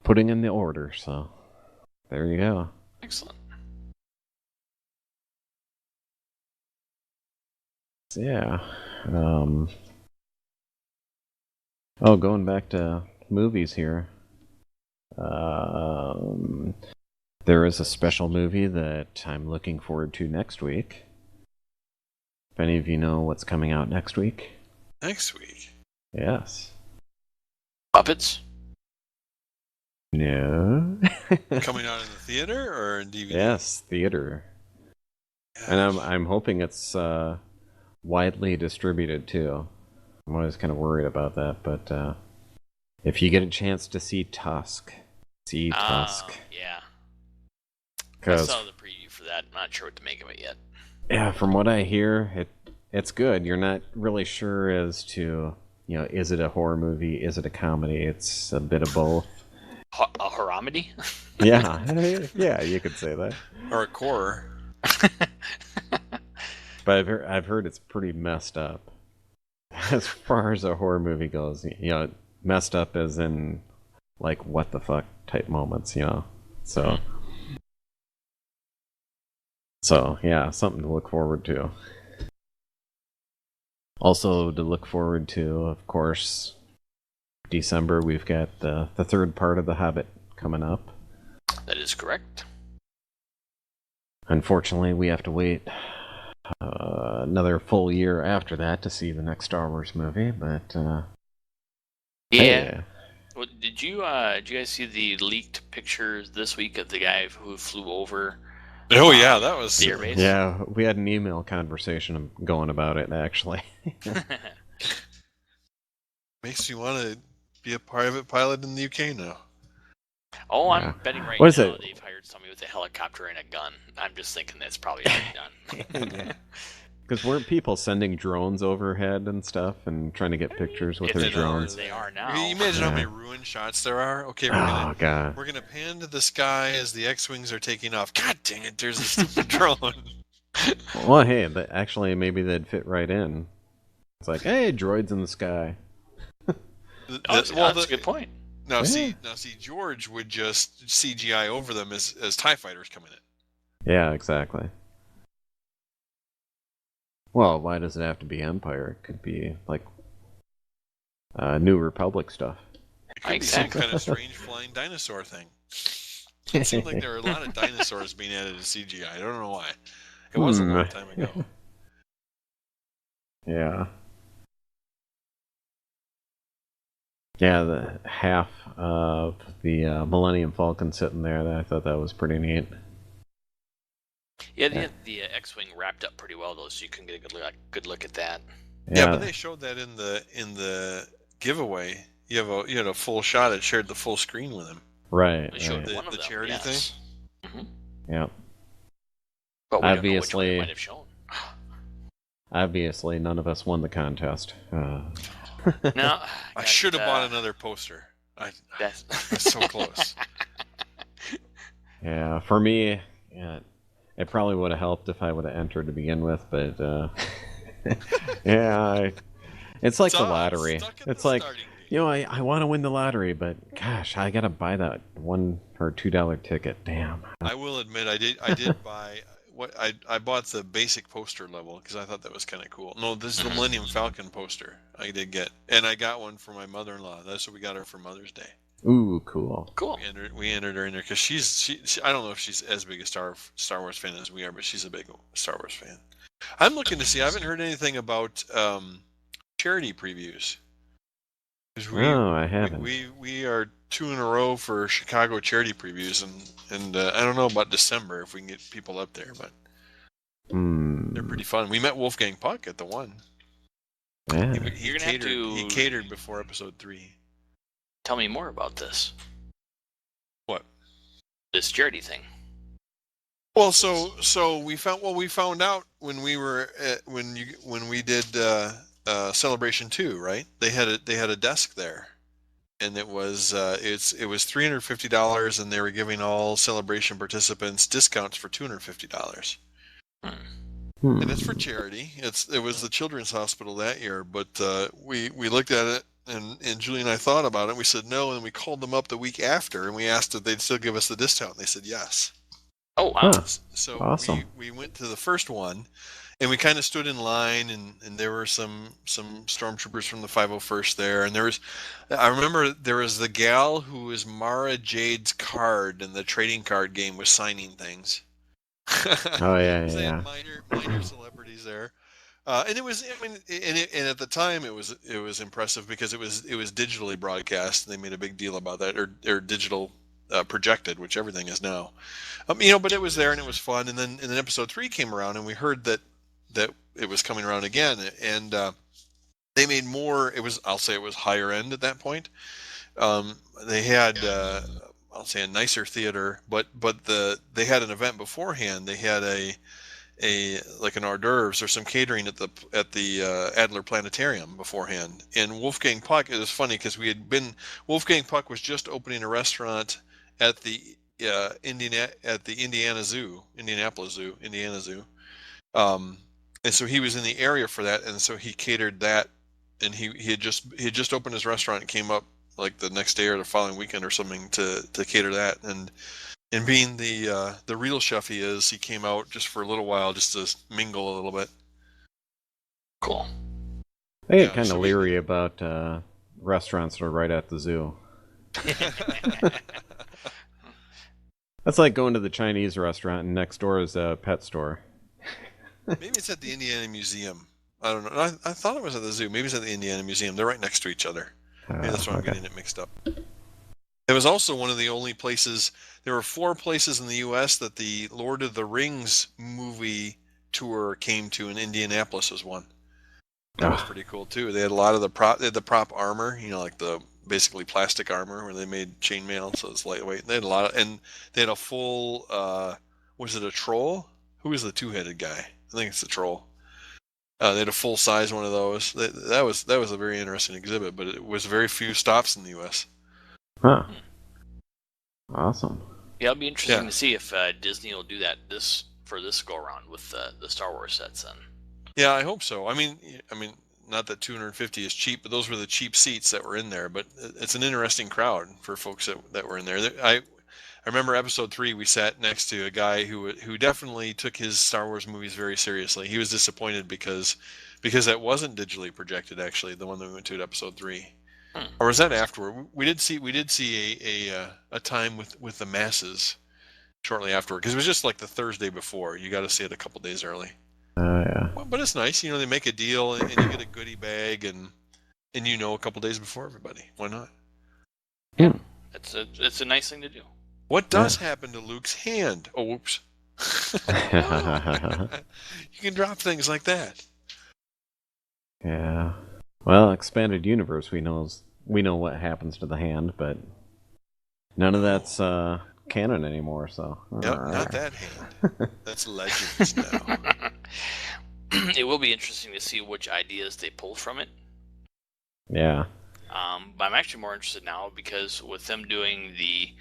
putting in the order. So there you go. Excellent. Yeah. Going back to movies here. There is a special movie that I'm looking forward to next week. If any of you know what's coming out next week. Next week? Yes. Puppets? No. Coming out in the theater or in DVD? Yes, theater. Gosh. And I'm hoping it's widely distributed too. I'm always kind of worried about that, but if you get a chance to see Tusk, see Tusk. Yeah. I saw the preview for that. I'm not sure what to make of it yet. Yeah, from what I hear, it's good. You're not really sure as to, is it a horror movie? Is it a comedy? It's a bit of both. A horromedy? Yeah, yeah, you could say that. Or a core. But I've heard it's pretty messed up. As far as a horror movie goes, messed up as in like what the fuck type moments, So yeah, something to look forward to. Also to look forward to, of course, December we've got the third part of The Hobbit coming up. That is correct. Unfortunately, we have to wait another full year after that to see the next Star Wars movie, but yeah. Hey. Well, did you guys see the leaked pictures this week of the guy who flew over? Oh yeah, that was the airbase. Yeah, we had an email conversation going about it actually. Makes you want to be a private pilot in the UK now. Oh, Yeah. I'm betting right What is now it? they've hired somebody with a helicopter and a gun. I'm just thinking that's probably already done. Because weren't people sending drones overhead and stuff and trying to get pictures with their drones? They are now. Can you imagine how Yeah. many ruined shots there are? Okay, Oh god. we're gonna pan to the sky as the X-wings are taking off. God dang it! There's a stupid drone. Well, hey, actually maybe they'd fit right in. It's like, hey, droids in the sky. That's a good point. Now Yeah. see, George would just CGI over them as TIE fighters coming in. Yeah, exactly. Well, why does it have to be Empire? It could be like New Republic stuff. It could be some kind of strange flying dinosaur thing. It seemed like there were a lot of dinosaurs being added to CGI. I don't know why. It was a long time ago. Yeah. Yeah, the half of the Millennium Falcon sitting there, I thought that was pretty neat. Yeah, they had the X-wing wrapped up pretty well though, so you can get a good look at that. Yeah, but they showed that in the giveaway. You had a full shot. It shared the full screen with him. Right. They showed right. one of The them, charity yes. thing. Yeah. But we Obviously- don't know which one they might have shown. Obviously, none of us won the contest. No, I should have bought another poster. That's so close. Yeah, for me, it probably would have helped if I would have entered to begin with, but yeah, it's like the lottery. It's like, I want to win the lottery, but gosh, I gotta buy that $1 or $2 ticket. Damn. I will admit, I did buy I bought the basic poster level because I thought that was kind of cool. No, this is the Millennium Falcon poster I did get, and I got one for my mother-in-law. That's what we got her for Mother's Day. Ooh, cool. Cool. We entered her in there because she I don't know if she's as big a Star Wars fan as we are, but she's a big Star Wars fan. I'm looking to see. I haven't heard anything about charity previews. No, I haven't. We are 2 in a row for Chicago charity previews, and I don't know about December if we can get people up there, but they're pretty fun. We met Wolfgang Puck at the one. Yeah. You're gonna have to He catered before episode 3. tell me more about this. What? This charity thing. Well, so we found out when we were when we did Celebration 2, right? They had a desk there, and it was $350, and they were giving all Celebration participants discounts for $250. And it's for charity. It was the Children's Hospital that year, but we looked at it, and Julie and I thought about it. We said no, and we called them up the week after, and we asked if they'd still give us the discount. And they said yes. Oh, wow. Huh. So Awesome. we went to the first one, and we kind of stood in line, and there were some stormtroopers from the 501st there, and I remember there was the gal who was Mara Jade's card, and the trading card game was signing things. Oh yeah. Minor celebrities there, and it was. I mean, and at the time it was impressive because it was digitally broadcast. They made a big deal about that, or digital projected, which everything is now. But it was there and it was fun. And then episode 3 came around, and we heard that it was coming around again, and they made more. I'll say it was higher end at that point. They had. I'll say a nicer theater, but they had an event beforehand. They had a like an hors d'oeuvres or some catering at the Adler Planetarium beforehand. And Wolfgang Puck, it was funny because Wolfgang Puck was just opening a restaurant at the Indianapolis Zoo, and so he was in the area for that, and so he catered that, and he had just opened his restaurant and came up like the next day or the following weekend or something to cater that, and being the real chef he is, he came out just for a little while just to mingle a little bit. Cool. I get kind of leery about restaurants that are right at the zoo. That's like going to the Chinese restaurant and next door is a pet store. Maybe it's at the Indiana Museum. I don't know. I thought it was at the zoo. Maybe it's at the Indiana Museum. They're right next to each other. Maybe that's why I'm getting it mixed up. It was also one of the only places. There were 4 places in the U.S. that the Lord of the Rings movie tour came to, and Indianapolis was one. That was pretty cool too. They had a lot of the prop armor, like the basically plastic armor where they made chainmail, so it's lightweight. They had a lot they had a full. Was it a troll? Who was the 2-headed guy? I think it's the troll. They had a full size one of those. That was a very interesting exhibit, but it was very few stops in the U.S. Huh. Awesome. Yeah, it'll be interesting to see if Disney will do that for this go around with the Star Wars sets. Then. Yeah, I hope so. I mean, not that $250 is cheap, but those were the cheap seats that were in there. But it's an interesting crowd for folks that were in there. I remember episode 3, we sat next to a guy who definitely took his Star Wars movies very seriously. He was disappointed because that wasn't digitally projected, actually, the one that we went to at episode 3. Or was that afterward? We did see a time with the masses shortly afterward, because it was just like the Thursday before. You got to see it a couple days early. Oh yeah. Well, but it's nice, they make a deal and you get a goodie bag and a couple days before everybody. Why not? Yeah, it's a nice thing to do. What does happen to Luke's hand? Oh, whoops. You can drop things like that. Yeah. Well, expanded universe, we know what happens to the hand, but none of that's canon anymore. So. Yep, not that hand. That's Legends now. It will be interesting to see which ideas they pull from it. Yeah. But I'm actually more interested now because with them doing the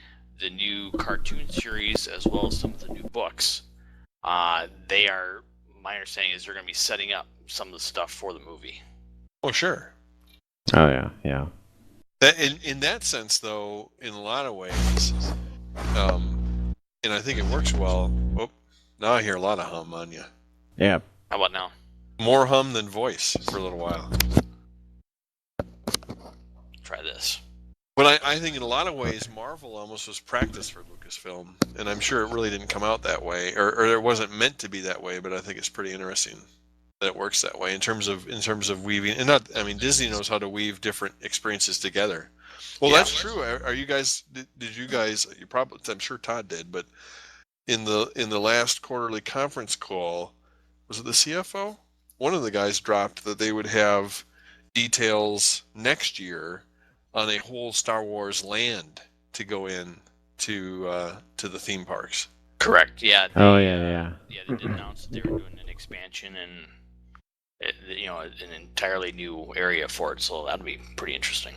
new cartoon series as well as some of the new books, my understanding is they're going to be setting up some of the stuff for the movie. Oh, sure. Oh, yeah. In that sense, though, in a lot of ways, and I think it works well. Oh, Now I hear a lot of hum on you. Yeah. How about now? More hum than voice for a little while. Try this. But I think in a lot of ways, Marvel almost was practice for Lucasfilm, and I'm sure it really didn't come out that way, or it wasn't meant to be that way. But I think it's pretty interesting that it works that way in terms of weaving. And not, I mean, Disney knows how to weave different experiences together. Well, Yeah. that's true. Are you guys? Did you guys? You probably. I'm sure Todd did, but in the last quarterly conference call, was it the CFO? One of the guys dropped that they would have details next year on a whole Star Wars land to go in to the theme parks. Correct. Yeah. Yeah. Yeah, they did announce that they were doing an expansion and an entirely new area for it. So that'd be pretty interesting.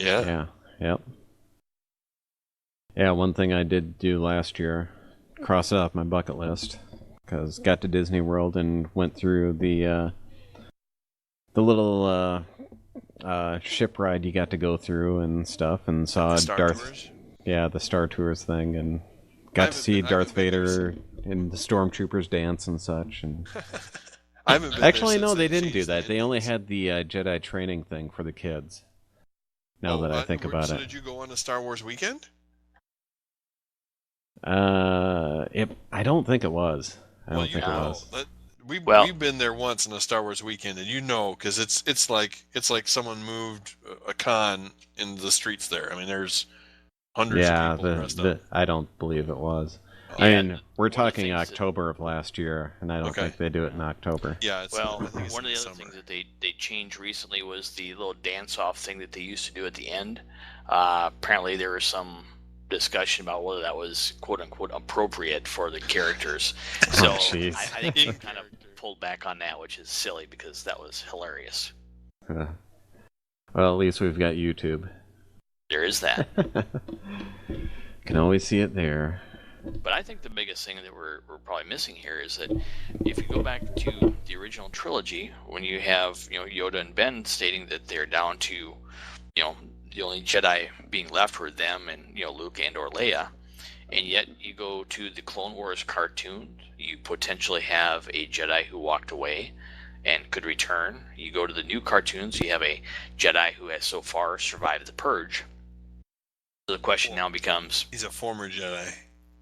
Yeah. Yeah. Yep. Yeah. One thing I did do last year, cross it off my bucket list, because got to Disney World and went through the little ship ride you got to go through and stuff, and saw Darth. Tours? Yeah, the Star Tours thing, and got to see Darth Vader and the Stormtroopers dance and such. And I haven't been actually, there no, since they didn't do changed that. the They only endings. had the Jedi training thing for the kids. Now that I think about so it. did you go on a Star Wars weekend? I don't think it was. I don't think it know, was. We've been there once on a Star Wars weekend, and because it's like someone moved a con in the streets there. I mean, there's hundreds of people dressed up. I don't believe it was. Yeah, I mean, we're one of the talking things that- October of last year, and I don't Okay. think they do it in October. Yeah, I think it's one of in the other summer. things that they changed recently was the little dance-off thing that they used to do at the end. Apparently, there was some discussion about whether that was quote-unquote appropriate for the characters. So jeez. I think they kind of pulled back on that, which is silly because that was hilarious. Well, at least we've got YouTube. There is that. Can always see it there. But I think the biggest thing that we're probably missing here is that if you go back to the original trilogy, when you have Yoda and Ben stating that they're down to the only Jedi being left were them and Luke and or Leia, and yet you go to the Clone Wars cartoon, you potentially have a Jedi who walked away and could return. You go to the new cartoons, you have a Jedi who has so far survived the Purge. So the question now becomes: He's a former Jedi.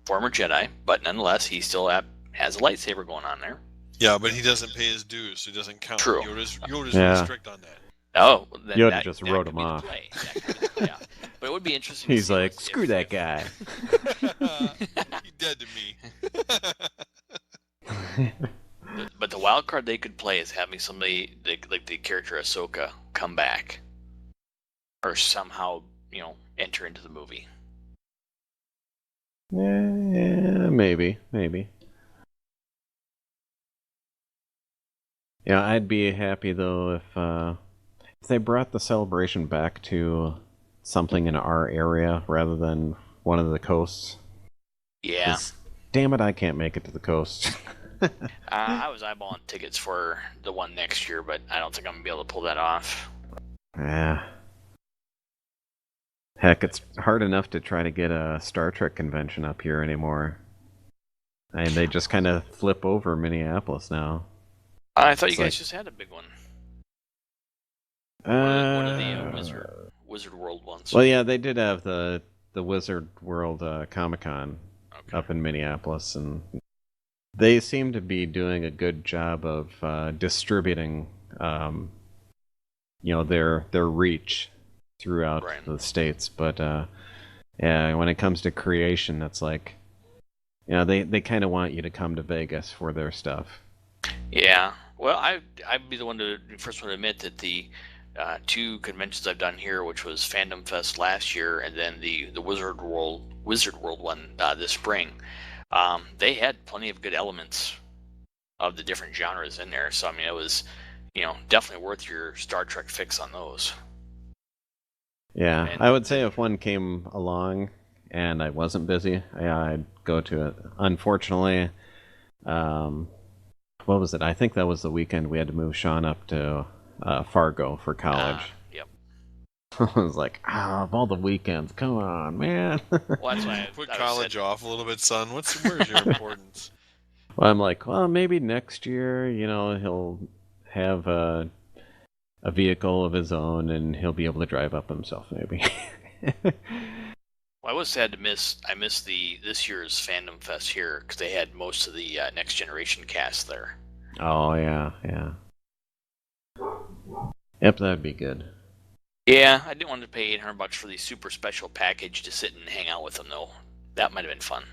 Former Jedi, but nonetheless, he still has a lightsaber going on there. Yeah, but he doesn't pay his dues, so he doesn't count. True. Yoda's really Yeah. strict on that. Oh, Yoda just that wrote could him be the off. play. Yeah, but it would be interesting. to He's see like, if- screw that guy. He dead to me. But the wild card they could play is having somebody like the character Ahsoka come back, or somehow enter into the movie. Yeah, maybe. Yeah, I'd be happy though if they brought the celebration back to something in our area rather than one of the coasts. Yeah, 'Cause, damn it, I can't make it to the coast. I was eyeballing tickets for the one next year, but I don't think I'm gonna be able to pull that off. Yeah. Heck, it's hard enough to try to get a Star Trek convention up here anymore. And they just kind of flip over Minneapolis now. I thought you It's guys like- just had a big one. One of the Uh, Wizard World ones. well, yeah, they did have the Wizard World Comic-Con Okay. up in Minneapolis, and they seem to be doing a good job of distributing, their reach throughout Right. the states. But yeah, when it comes to creation, it's like, they kind of want you to come to Vegas for their stuff. Yeah, well, I'd be the first one to admit that the two conventions I've done here, which was Fandom Fest last year, and then the Wizard World one this spring, they had plenty of good elements of the different genres in there. So I mean, it was definitely worth your Star Trek fix on those. Yeah, And- I would say if one came along and I wasn't busy, yeah, I'd go to it. Unfortunately, what was it? I think that was the weekend we had to move Sean up to Fargo for college. Yep. I was like, of all the weekends, come on, man. Well, that's why Put I college said, off a little bit, son. Where's your importance? Well, I'm like, well, maybe next year, he'll have a vehicle of his own and he'll be able to drive up himself, maybe. Well, I was sad to miss. I missed this year's Fandom Fest here because they had most of the Next Generation cast there. Oh, yeah. Yep, that'd be good. Yeah, I didn't want to pay $800 for the super special package to sit and hang out with them, though. That might have been fun.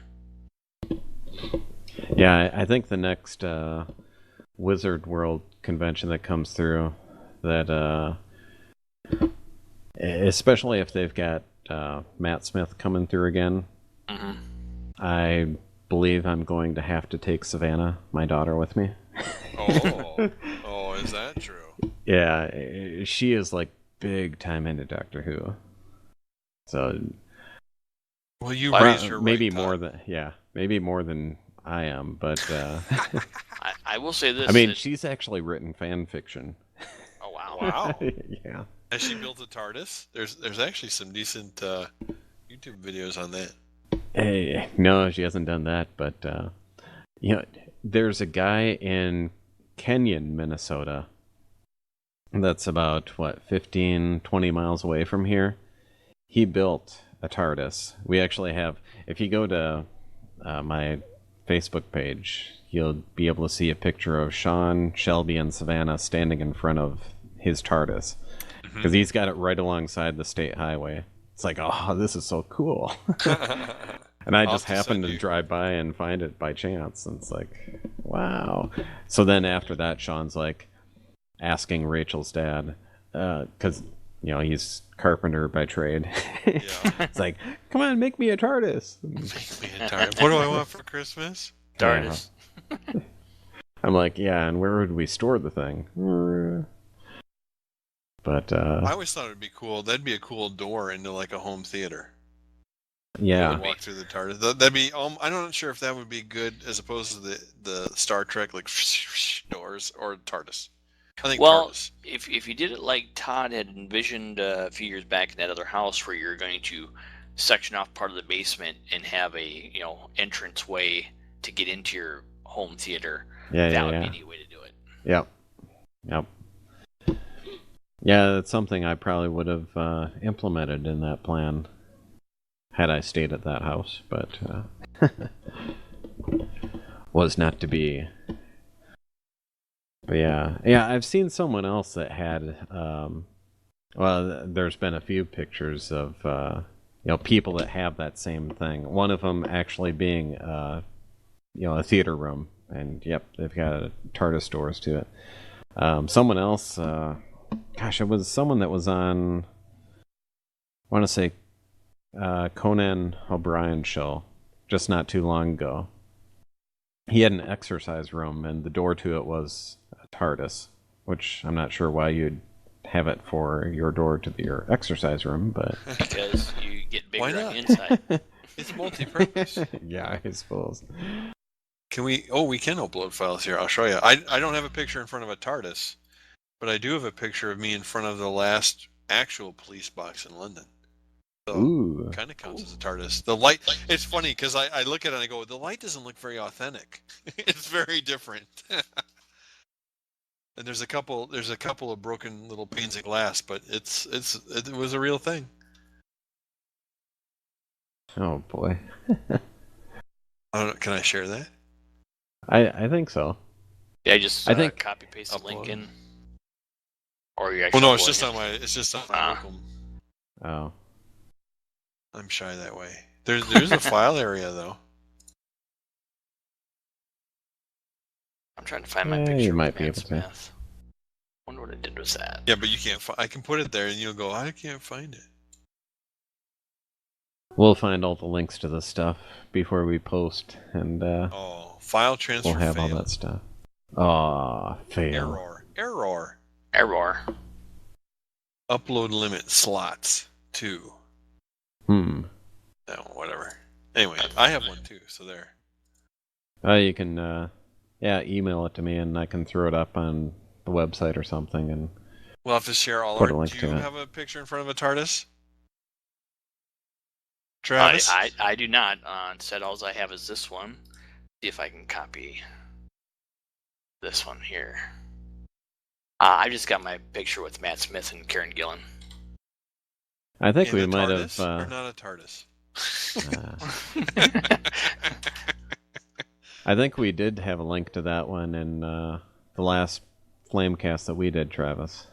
Yeah, I think the next Wizard World convention that comes through, that especially if they've got Matt Smith coming through again, I believe I'm going to have to take Savannah, my daughter, with me. Oh, is that true? Yeah, she is like big time into Doctor Who. So, well, you raised her maybe right, more Todd. maybe more than I am, but I will say this. I mean, she's actually written fan fiction. Oh wow! Wow. Yeah. Has she built a TARDIS? There's actually some decent YouTube videos on that. Hey, no, she hasn't done that, but there's a guy in Kenyon, Minnesota. That's about 15, 20 miles away from here. He built a TARDIS. We actually have, if you go to my Facebook page, you'll be able to see a picture of Sean, Shelby, and Savannah standing in front of his TARDIS. Because he's got it right alongside the state highway. It's like, oh, this is so cool. And I just happened to drive by and find it by chance. And it's like, wow. So then after that, Sean's like asking Rachel's dad, because, he's carpenter by trade. Yeah. It's like, come on, make me a TARDIS. Make me a TARDIS. What do I want for Christmas? TARDIS. Yeah. I'm like, yeah, and where would we store the thing? But I always thought it'd be cool. That'd be a cool door into like a home theater. yeah, Walk through the TARDIS. That'd be. I'm not sure if that would be good as opposed to the Star Trek like doors or TARDIS. I think TARDIS. if you did it like Todd had envisioned a few years back in that other house, where you're going to section off part of the basement and have a entrance way to get into your home theater, that would be a neat way to do it. Yep. Yeah, that's something I probably would have implemented in that plan had I stayed at that house, but was not to be. But yeah, I've seen someone else that had. There's been a few pictures of people that have that same thing. One of them actually being a theater room, and yep, they've got TARDIS doors to it. Someone else. Gosh, it was someone that was on, I want to say, Conan O'Brien show just not too long ago. He had an exercise room, and the door to it was a TARDIS, which I'm not sure why you'd have it for your door to your exercise room, but because you get bigger Why on not? the inside. It's multi-purpose. Yeah, I suppose. Can we? Oh, we can upload files here. I'll show you. I don't have a picture in front of a TARDIS, but I do have a picture of me in front of the last actual police box in London. So Ooh. kind of counts as a TARDIS. The light. It's funny because I look at it and I go, the light doesn't look very authentic. It's very different. And there's a couple of broken little panes of glass, but it was a real thing. Oh boy. I don't know, can I share that? I think so. Yeah, just I think copy paste the link upload. in. Or you actually. Well, no, it's just on my local. Oh. I'm shy that way. There's a file area though. I'm trying to find my Yeah, picture. you might of be Matt able to. Smith. Wonder what I did with that. Yeah, but you can't. I can put it there, and you'll go, I can't find it. We'll find all the links to this stuff before we post, and File transfer. we'll have failed. all that stuff. Aw, fail. Error. Upload limit slots 2. No, whatever. Anyway, I have one too, so there. You can, email it to me, and I can throw it up on the website or something, and We'll have to share all put our. a link Do to you it. have a picture in front of a TARDIS? Travis? I do not. Said all I have is this one. See if I can copy this one here. I just got my picture with Matt Smith and Karen Gillan. I think In we a might TARDIS have. or not a TARDIS? I think we did have a link to that one in the last Flamecast that we did, Travis.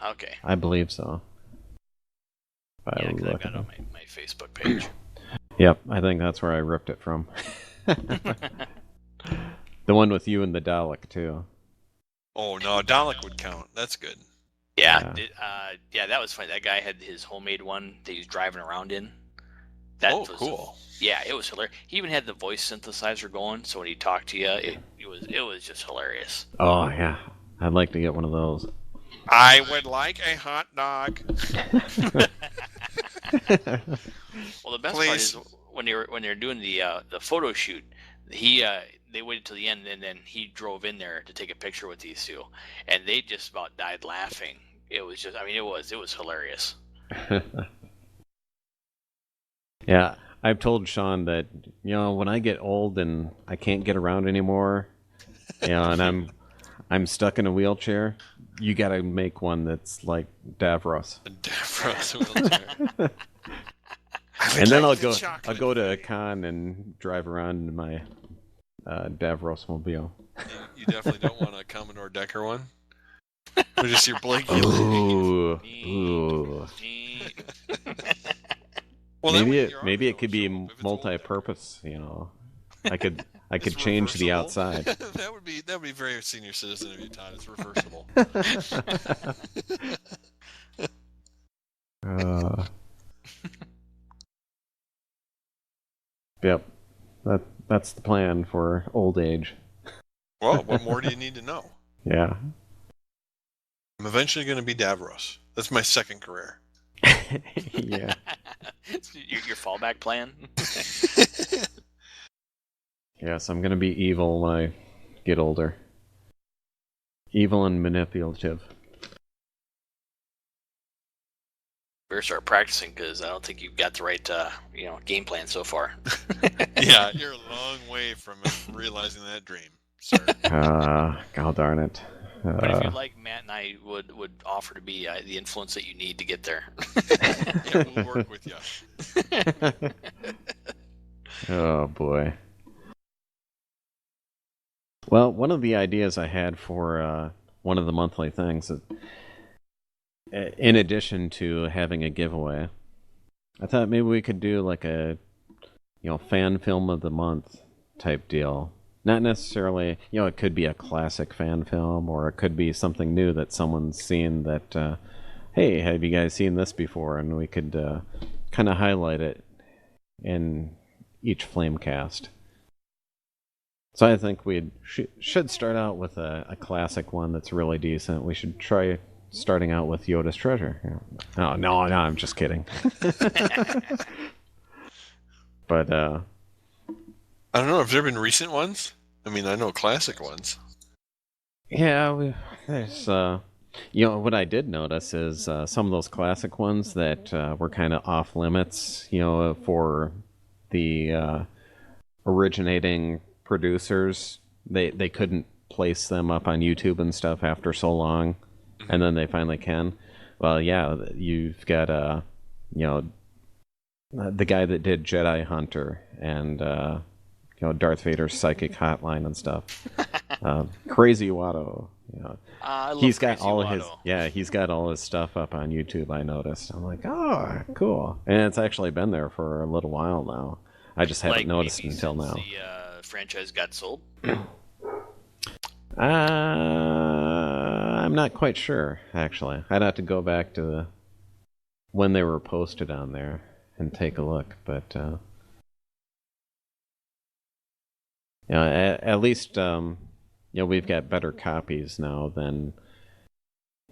Okay. I believe so. Yeah, because I've got it on my Facebook page. Yep, I think that's where I ripped it from. The one with you and the Dalek, too. Oh, no, Dalek would count. That's good. Yeah, that was funny. That guy had his homemade one that he was driving around in. Cool. Yeah, it was hilarious. He even had the voice synthesizer going, so when he talked to you, it was just hilarious. Oh, yeah. I'd like to get one of those. I would like a hot dog. Well, the best Please. part is when they were doing the photo shoot, they waited till the end, and then he drove in there to take a picture with these two, and they just about died laughing. It was just, it was hilarious. Yeah, I've told Sean that, when I get old and I can't get around anymore, and I'm stuck in a wheelchair, you got to make one that's like Davros. A Davros wheelchair. And then I'll go to a con and drive around in my Davros mobile. You definitely don't want a Commodore Decker one. Or just your blinky. Ooh. Well, maybe it could be multi-purpose. I could change the outside. that would be very senior citizen of you, Todd. It's reversible. Yep, that's the plan for old age. Well, what more do you need to know? Yeah. I'm eventually going to be Davros. That's my second career. Yeah. Your fallback plan? Yes, I'm going to be evil when I get older. Evil and manipulative. Better start practicing, because I don't think you've got the right game plan so far. Yeah, you're a long way from realizing that dream, sir. God darn it. But if you'd like, Matt and I would offer to be the influence that you need to get there. Yeah, we'll work with you. Oh, boy. Well, one of the ideas I had for one of the monthly things, in addition to having a giveaway, I thought maybe we could do like a fan film of the month type deal. Not necessarily, it could be a classic fan film, or it could be something new that someone's seen that, hey, have you guys seen this before? And we could kind of highlight it in each Flamecast. So I think we should start out with a classic one that's really decent. We should try starting out with Yoda's Treasure. Oh, no, I'm just kidding. But, I don't know, have there been recent ones? I know classic ones. Yeah, there's, what I did notice is some of those classic ones that were kind of off limits, for the originating producers. They couldn't place them up on YouTube and stuff after so long, and then they finally can. Well, yeah, you've got, the guy that did Jedi Hunter and, Darth Vader's Psychic Hotline and stuff. Crazy Watto. He's got he's got all his stuff up on YouTube. I noticed. I'm like, oh, cool. And it's actually been there for a little while now. I just haven't noticed until now. The franchise got sold. I'm not quite sure, actually. I'd have to go back to when they were posted on there and take a look. But at least we've got better copies now than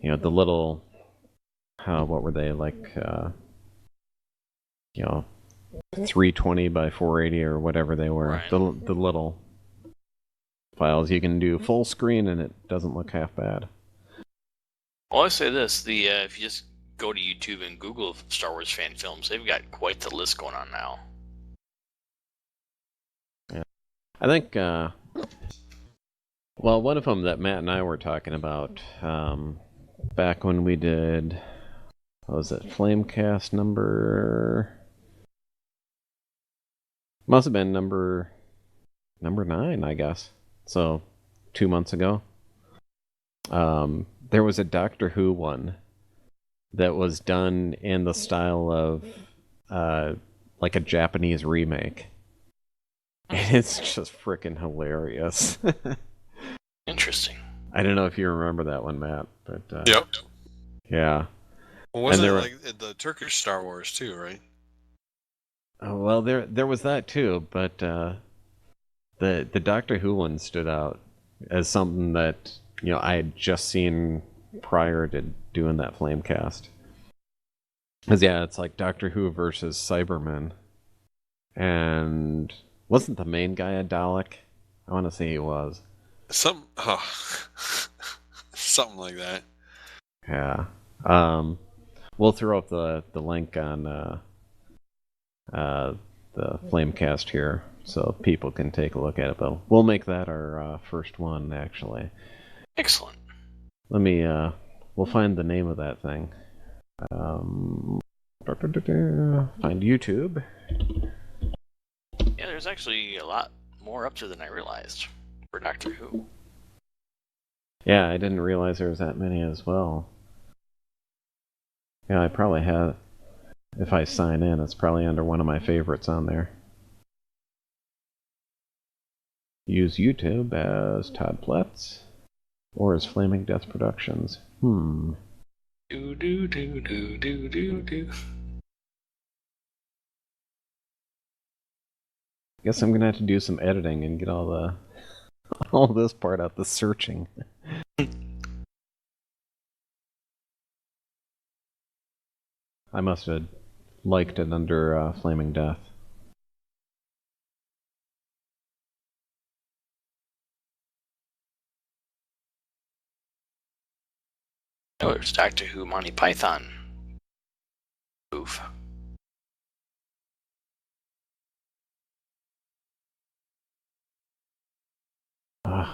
the little what were they, like 320 by 480 or whatever they were. Right. The little files. You can do full screen and it doesn't look half bad. Well, I say this: if you just go to YouTube and Google Star Wars fan films, they've got quite the list going on now. I think, well, one of them that Matt and I were talking about back when we did, what was it, Flamecast must have been number 9, I guess. So 2 months ago. There was a Doctor Who one that was done in the style of like a Japanese remake. And it's just freaking hilarious. Interesting. I don't know if you remember that one, Matt, but Yep. yeah. Well, wasn't it like the Turkish Star Wars too, right? Well, there was that too, but the Doctor Who one stood out as something that I had just seen prior to doing that Flamecast. Because yeah, it's like Doctor Who versus Cybermen, and wasn't the main guy a Dalek? I want to say he was. Something like that. Yeah. We'll throw up the link on the Flamecast here so people can take a look at it. But we'll make that our first one, actually. Excellent. Let me. We'll find the name of that thing. Find YouTube. Yeah, there's actually a lot more up to than I realized for Doctor Who. Yeah, I didn't realize there was that many as well. Yeah, I probably have. If I sign in, it's probably under one of my favorites on there. Use YouTube as Todd Pletz or as Flaming Death Productions. Do do do do do do do. Guess I'm gonna have to do some editing and get all this part out, the searching. I must have liked it under Flaming Death. Oh, there's Doctor Who Monty Python. Oof.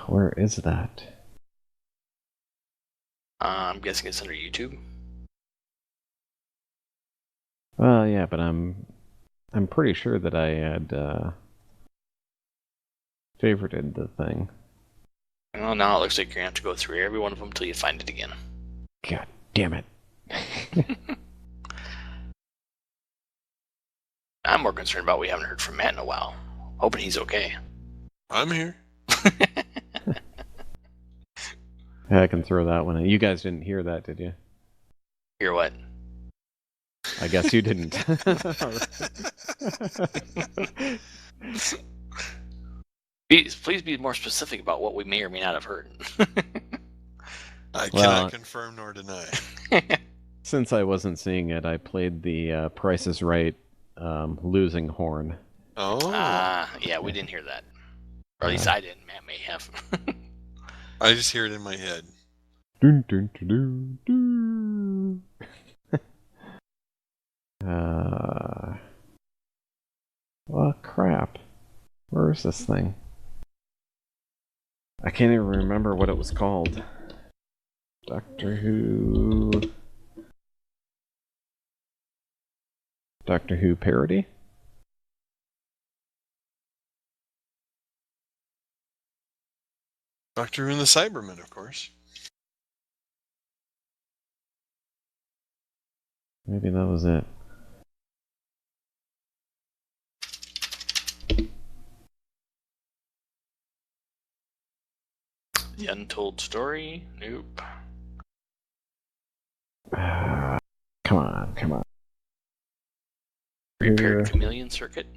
Where is that? I'm guessing it's under YouTube. Well, yeah, but I'm pretty sure that I had favorited the thing. Well, now it looks like you're gonna have to go through every one of them until you find it again. God damn it. I'm more concerned about we haven't heard from Matt in a while. Hoping he's okay. I'm here. Yeah, I can throw that one in. You guys didn't hear that, did you? Hear what? I guess you didn't. Please be more specific about what we may or may not have heard. I cannot confirm nor deny. Since I wasn't seeing it, I played the Price is Right losing horn. Oh. Yeah, we didn't hear that. Or at least I didn't. Matt may have. I just hear it in my head. Dun, dun, dun, dun, dun. Well, crap. Where is this thing? I can't even remember what it was called. Doctor Who parody? Doctor Who and the Cybermen, of course. Maybe that was it. The Untold Story? Nope. Come on. Repaired Chameleon Circuit?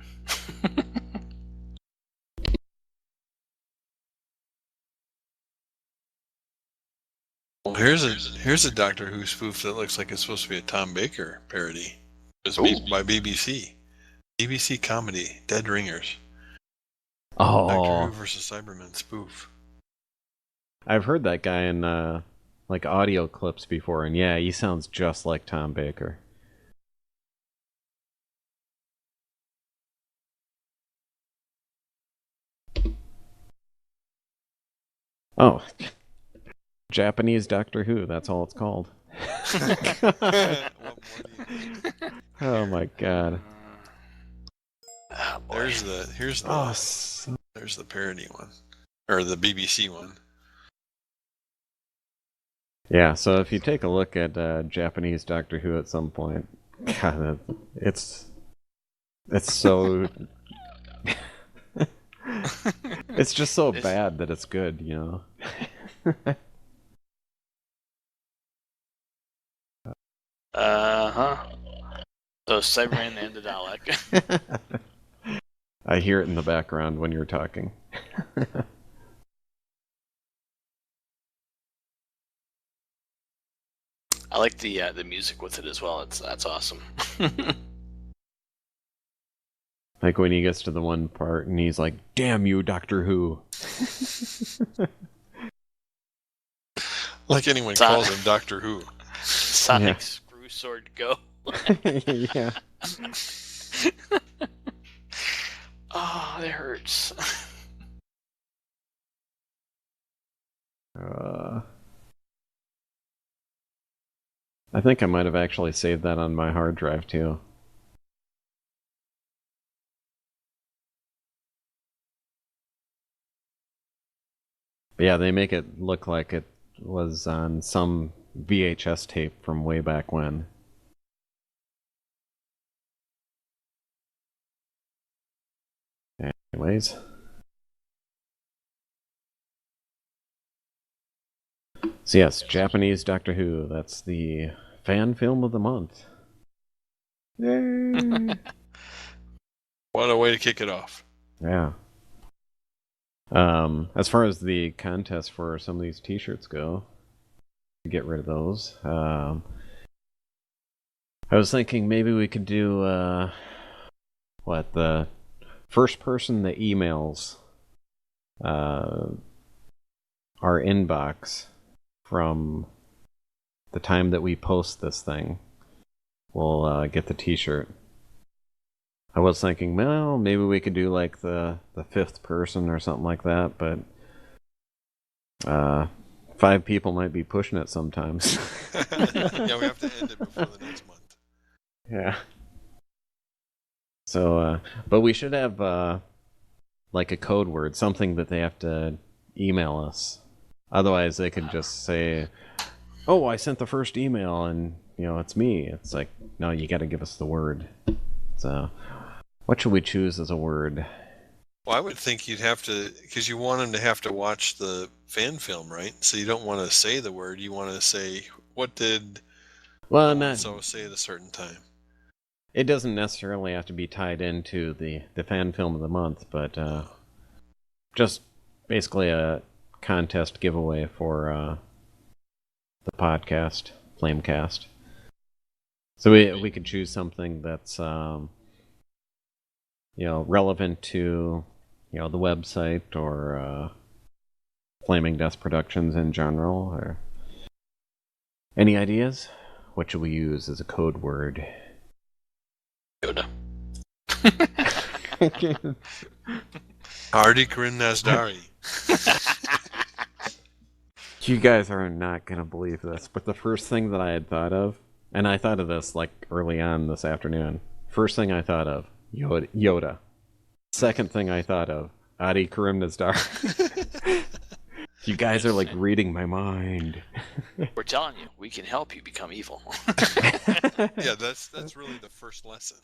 Well, here's a Doctor Who spoof that looks like it's supposed to be a Tom Baker parody. It's by BBC. BBC comedy, Dead Ringers. Oh. Doctor Who versus Cybermen spoof. I've heard that guy in like audio clips before, and yeah, he sounds just like Tom Baker. Oh, Japanese Doctor Who. That's all it's called. What more do you need? Oh my god. Oh, boy. Here's Oh, the parody one, or the BBC one. yeah. So if you take a look at Japanese Doctor Who at some point, God, it's so it's just so bad that it's good, you know. Uh-huh. So Cyberman and the Dalek. I hear it in the background when you're talking. I like the music with it as well. That's awesome. Like when he gets to the one part and he's like, "Damn you, Doctor Who." Like anyone calls him Doctor Who. Sonic Yeah. Screw Sword Go. Yeah. Oh, that hurts. I think I might have actually saved that on my hard drive too. But yeah, they make it look like it was on some VHS tape from way back when. Anyways. So yes, Japanese Doctor Who. That's the fan film of the month. Yay! What a way to kick it off. Yeah. As far as the contest for some of these T-shirts go, to get rid of those. I was thinking maybe we could do the first person that emails our inbox from the time that we post this thing will get the T-shirt. I was thinking, well, maybe we could do like the fifth person or something like that, but 5 people might be pushing it sometimes. Yeah, we have to end it before the next month. Yeah. So, but we should have like a code word, something that they have to email us. Otherwise, they could just say, "Oh, I sent the first email, and it's me." It's like, no, you got to give us the word. So, what should we choose as a word? Well, I would think you'd have to, because you want them to have to watch the fan film, right? So you don't want to say the word. You want to say, what did so say at a certain time? It doesn't necessarily have to be tied into the fan film of the month, but just basically a contest giveaway for the podcast, Flamecast. So we could choose something that's relevant to the website or Flaming Dust Productions in general. Or any ideas? What should we use as a code word? Yoda. Hardy Karim Nazdari. You guys are not going to believe this, but the first thing that I had thought of, and I thought of this like early on this afternoon, first thing I thought of, Yoda. Second thing I thought of, Adi Karim Nazdar. You guys are like reading my mind. We're telling you, we can help you become evil. Yeah, that's really the first lesson.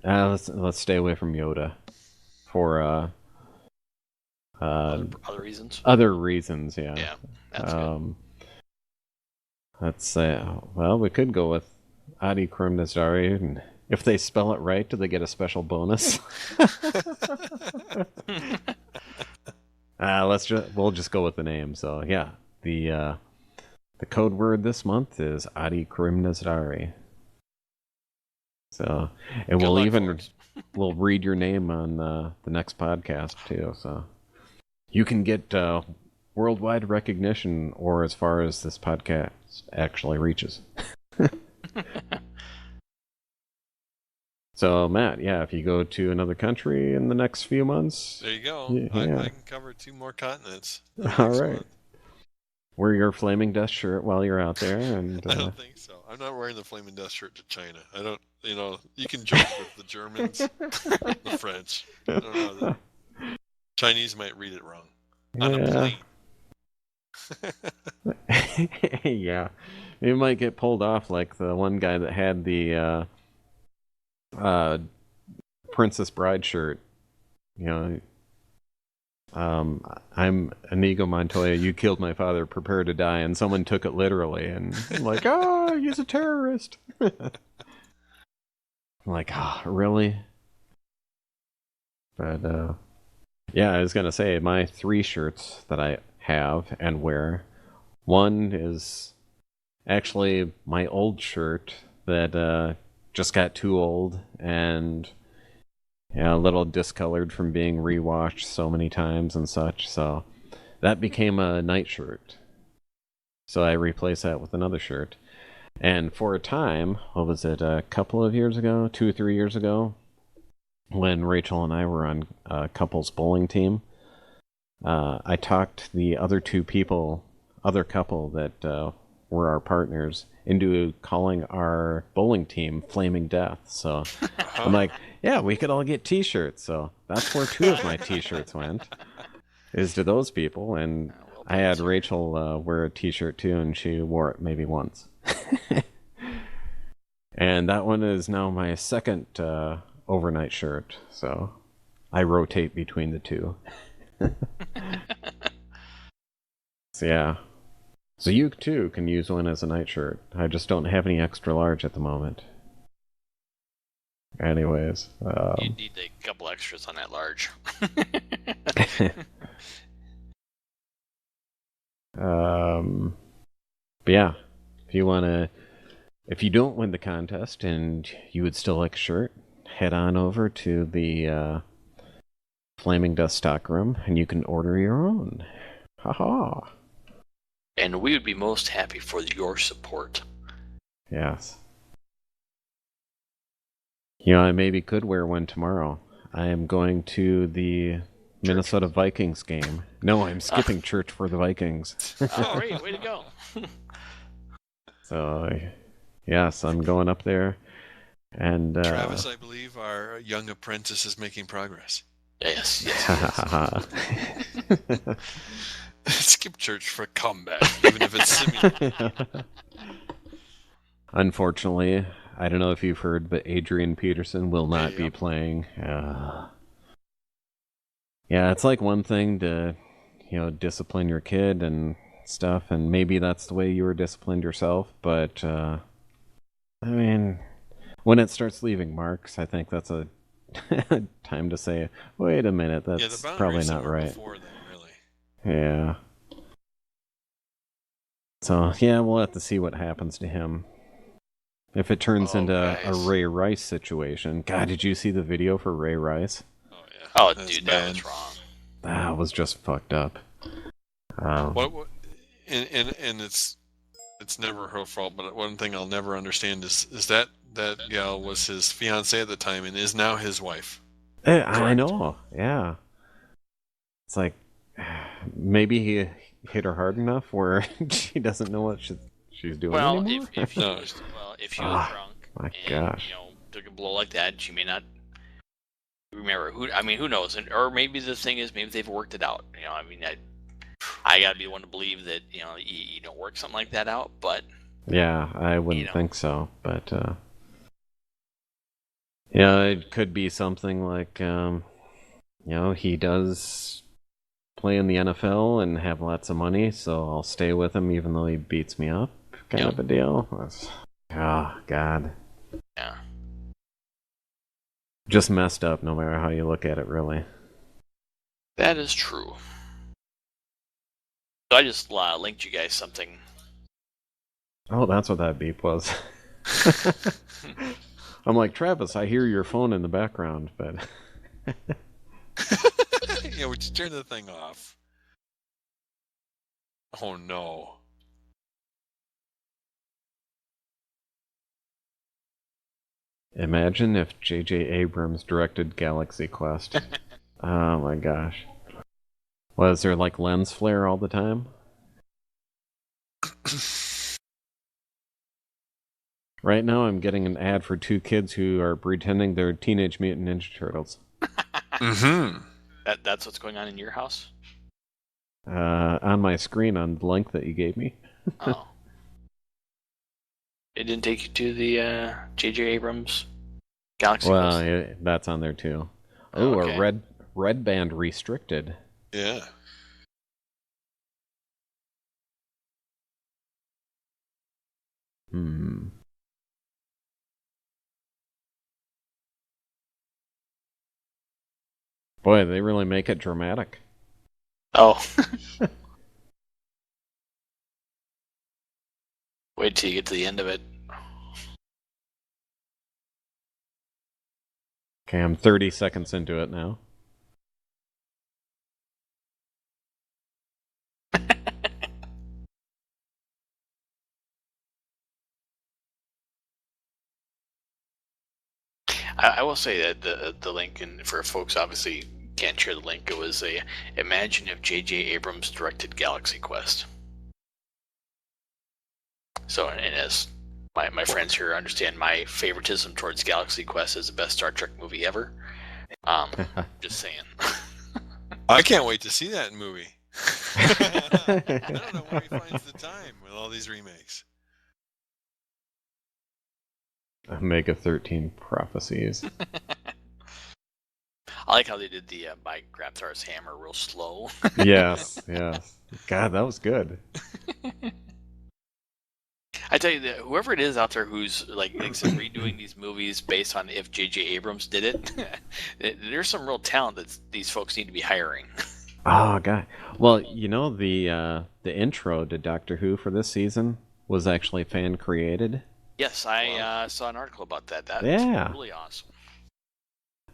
Let's stay away from Yoda for other reasons. Other reasons, yeah. Yeah, that's good. Let's say, well, we could go with Adi Karim Nazdari, and if they spell it right, do they get a special bonus? We'll just go with the name. So yeah, the code word this month is Adi Karim Nazdari. So, and we'll read your name on the next podcast too. So you can get worldwide recognition, or as far as this podcast actually reaches. So, Matt, yeah, if you go to another country in the next few months, There you go. yeah. I can cover 2 more continents. All right. Wear your Flaming Dust shirt while you're out there, and I don't think so. I'm not wearing the Flaming Dust shirt to China. I don't. You can joke with the Germans, the French. I don't know. The Chinese might read it wrong. On a plane. Yeah, it might get pulled off like the one guy that had the Princess Bride shirt. I'm Inigo Montoya. You killed my father. Prepare to die. And someone took it literally, and I'm like, he's a terrorist. I'm like, really? But yeah, I was gonna say my 3 shirts that I have and wear. One is actually my old shirt that just got too old and a little discolored from being rewashed so many times and such. So that became a night shirt. So I replaced that with another shirt. And for a time, what was it, a couple of years ago, 2 or 3 years ago, when Rachel and I were on a couples bowling team, I talked the other couple that were our partners into calling our bowling team Flaming Death. So I'm like, yeah, we could all get t-shirts. So that's where 2 of my t-shirts went, is to those people. And I had Rachel wear a t-shirt too, and she wore it maybe once. And that one is now my second overnight shirt. So I rotate between the 2. So yeah. So you too can use one as a night shirt. I just don't have any extra large at the moment. Anyways. You need a couple extras on that large. But yeah, if you don't win the contest and you would still like a shirt, head on over to the Flaming Dust stockroom and you can order your own. Haha. And we would be most happy for your support. Yes. I maybe could wear one tomorrow. I am going to the Minnesota Vikings game. No, I'm skipping church for the Vikings. All right, way to go. So, yes, I'm going up there. And Travis, I believe our young apprentice is making progress. Yes. Skip church for comeback, even if it's simulated. Unfortunately, I don't know if you've heard, but Adrian Peterson will not be playing. Yeah, it's like one thing to, discipline your kid and stuff, and maybe that's the way you were disciplined yourself, but, I mean, when it starts leaving marks, I think that's a time to say, wait a minute, that's probably not right. Before then, really. Yeah. So, yeah, we'll have to see what happens to him. If it turns into a Ray Rice situation. God, did you see the video for Ray Rice? Oh, yeah. Oh, dude, that was wrong. That was just fucked up. What? And it's never her fault, but one thing I'll never understand is that gal was his fiancée at the time and is now his wife. I know, yeah. It's like, maybe he hit her hard enough where she doesn't know what she's doing anymore? if she was drunk my gosh. took a blow like that, she may not remember. Who knows? Or maybe the thing is, maybe they've worked it out. I gotta be the one to believe that you don't work something like that out. But yeah, I wouldn't think so. But it could be something like he does play in the NFL and have lots of money, so I'll stay with him even though he beats me up, kind of a deal. Oh, God. Yeah. Just messed up no matter how you look at it, really. That is true. So I just linked you guys something. Oh, that's what that beep was. I'm like, Travis, I hear your phone in the background, but... Yeah, would you turn the thing off? Oh, no. Imagine if J.J. Abrams directed Galaxy Quest. Oh my gosh. Was there like lens flare all the time? Right now I'm getting an ad for two kids who are pretending they're Teenage Mutant Ninja Turtles. Mm-hmm. That's what's going on in your house? On my screen on the link that you gave me. Oh. It didn't take you to the J.J. Abrams Galaxy Well, Quest? yeah, that's on there too. Oh, Oh, okay. a red band restricted. Yeah. Hmm. Boy, they really make it dramatic. Oh. Wait till you get to the end of it. Okay, I'm 30 seconds into it now. I will say that the link, and for folks obviously can't share the link, it was a imagine if J.J. Abrams directed Galaxy Quest. So, and as my friends here understand my favoritism towards Galaxy Quest as the best Star Trek movie ever. Just saying. I can't wait to see that movie. I don't know where he finds the time with all these remakes. Omega 13 Prophecies. I like how they did the Mike Grabthar's hammer real slow. Yes, yes. God, that was good. I tell you that whoever it is out there who's like I said, redoing these movies based on if J.J. Abrams did it, there's some real talent that these folks need to be hiring. Oh, God. Well, you know, the intro to Doctor Who for this season was actually fan created. Yes, I saw an article about that. That's really awesome.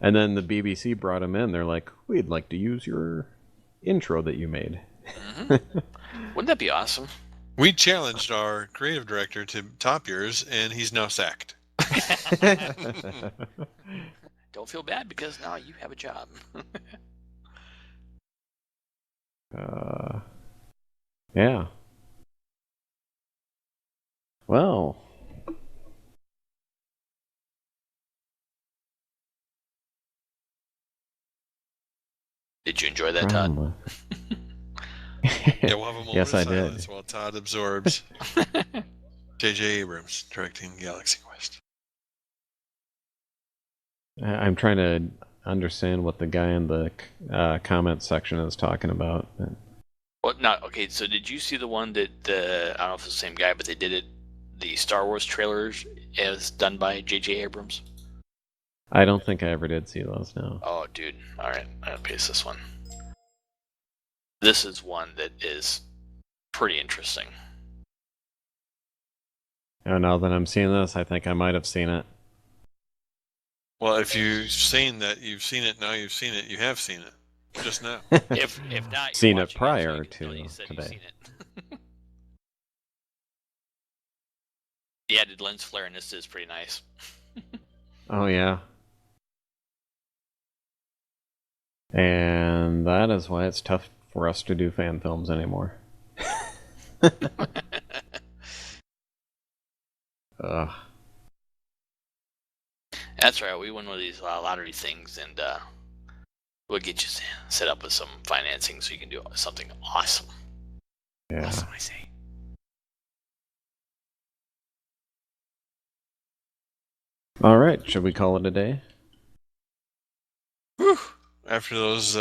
And then the BBC brought him in. They're like, we'd like to use your intro that you made. Mm-hmm. Wouldn't that be awesome? We challenged our creative director to top yours, and he's now sacked. Don't feel bad because now you have a job. Yeah. Well. Did you enjoy that, Todd? Yeah, we'll have a moment Yes, of I silence did. while Todd absorbs J.J. Abrams directing Galaxy Quest. I'm trying to understand what the guy in the comment section is talking about. Well, not okay. So, did you see the one that I don't know if it's the same guy, but they did it, the Star Wars trailers, as done by J.J. Abrams? I don't think I ever did see those. No. Oh, dude! All right, I'm gonna paste this one. This is one that is pretty interesting. Oh, now that I'm seeing this, I think I might have seen it. Well, if you've seen that, you've seen it. Now you've seen it. You have seen it. Just now. If not, you're seen it watching prior so you can tell to you said today. you've seen it. The added lens flare in this is pretty nice. Oh yeah. And that is why it's tough for us to do fan films anymore. Ugh. That's right. We win one of these lottery things, and we'll get you set up with some financing so you can do something awesome. Yeah. Awesome, I say. All right. Should we call it a day? Whew. After those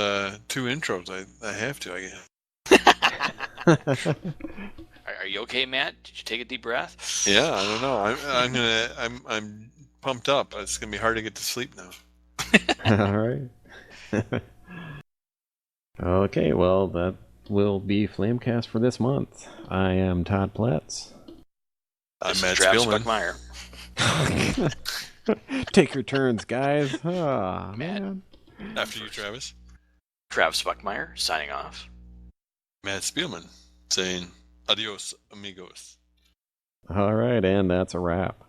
two intros, I have to, I guess. Are you okay, Matt? Did you take a deep breath? Yeah, I don't know. I'm pumped up. It's gonna be hard to get to sleep now. All right. Okay, well, that will be Flamecast for this month. I am Todd Platts. I'm This Matt is Travis Spielman. Buckmeyer. Take your turns, guys. Oh, Matt. man. After you, Travis. Travis Buckmeyer signing off. Matt Spielman saying, adios, amigos. All right, and that's a wrap.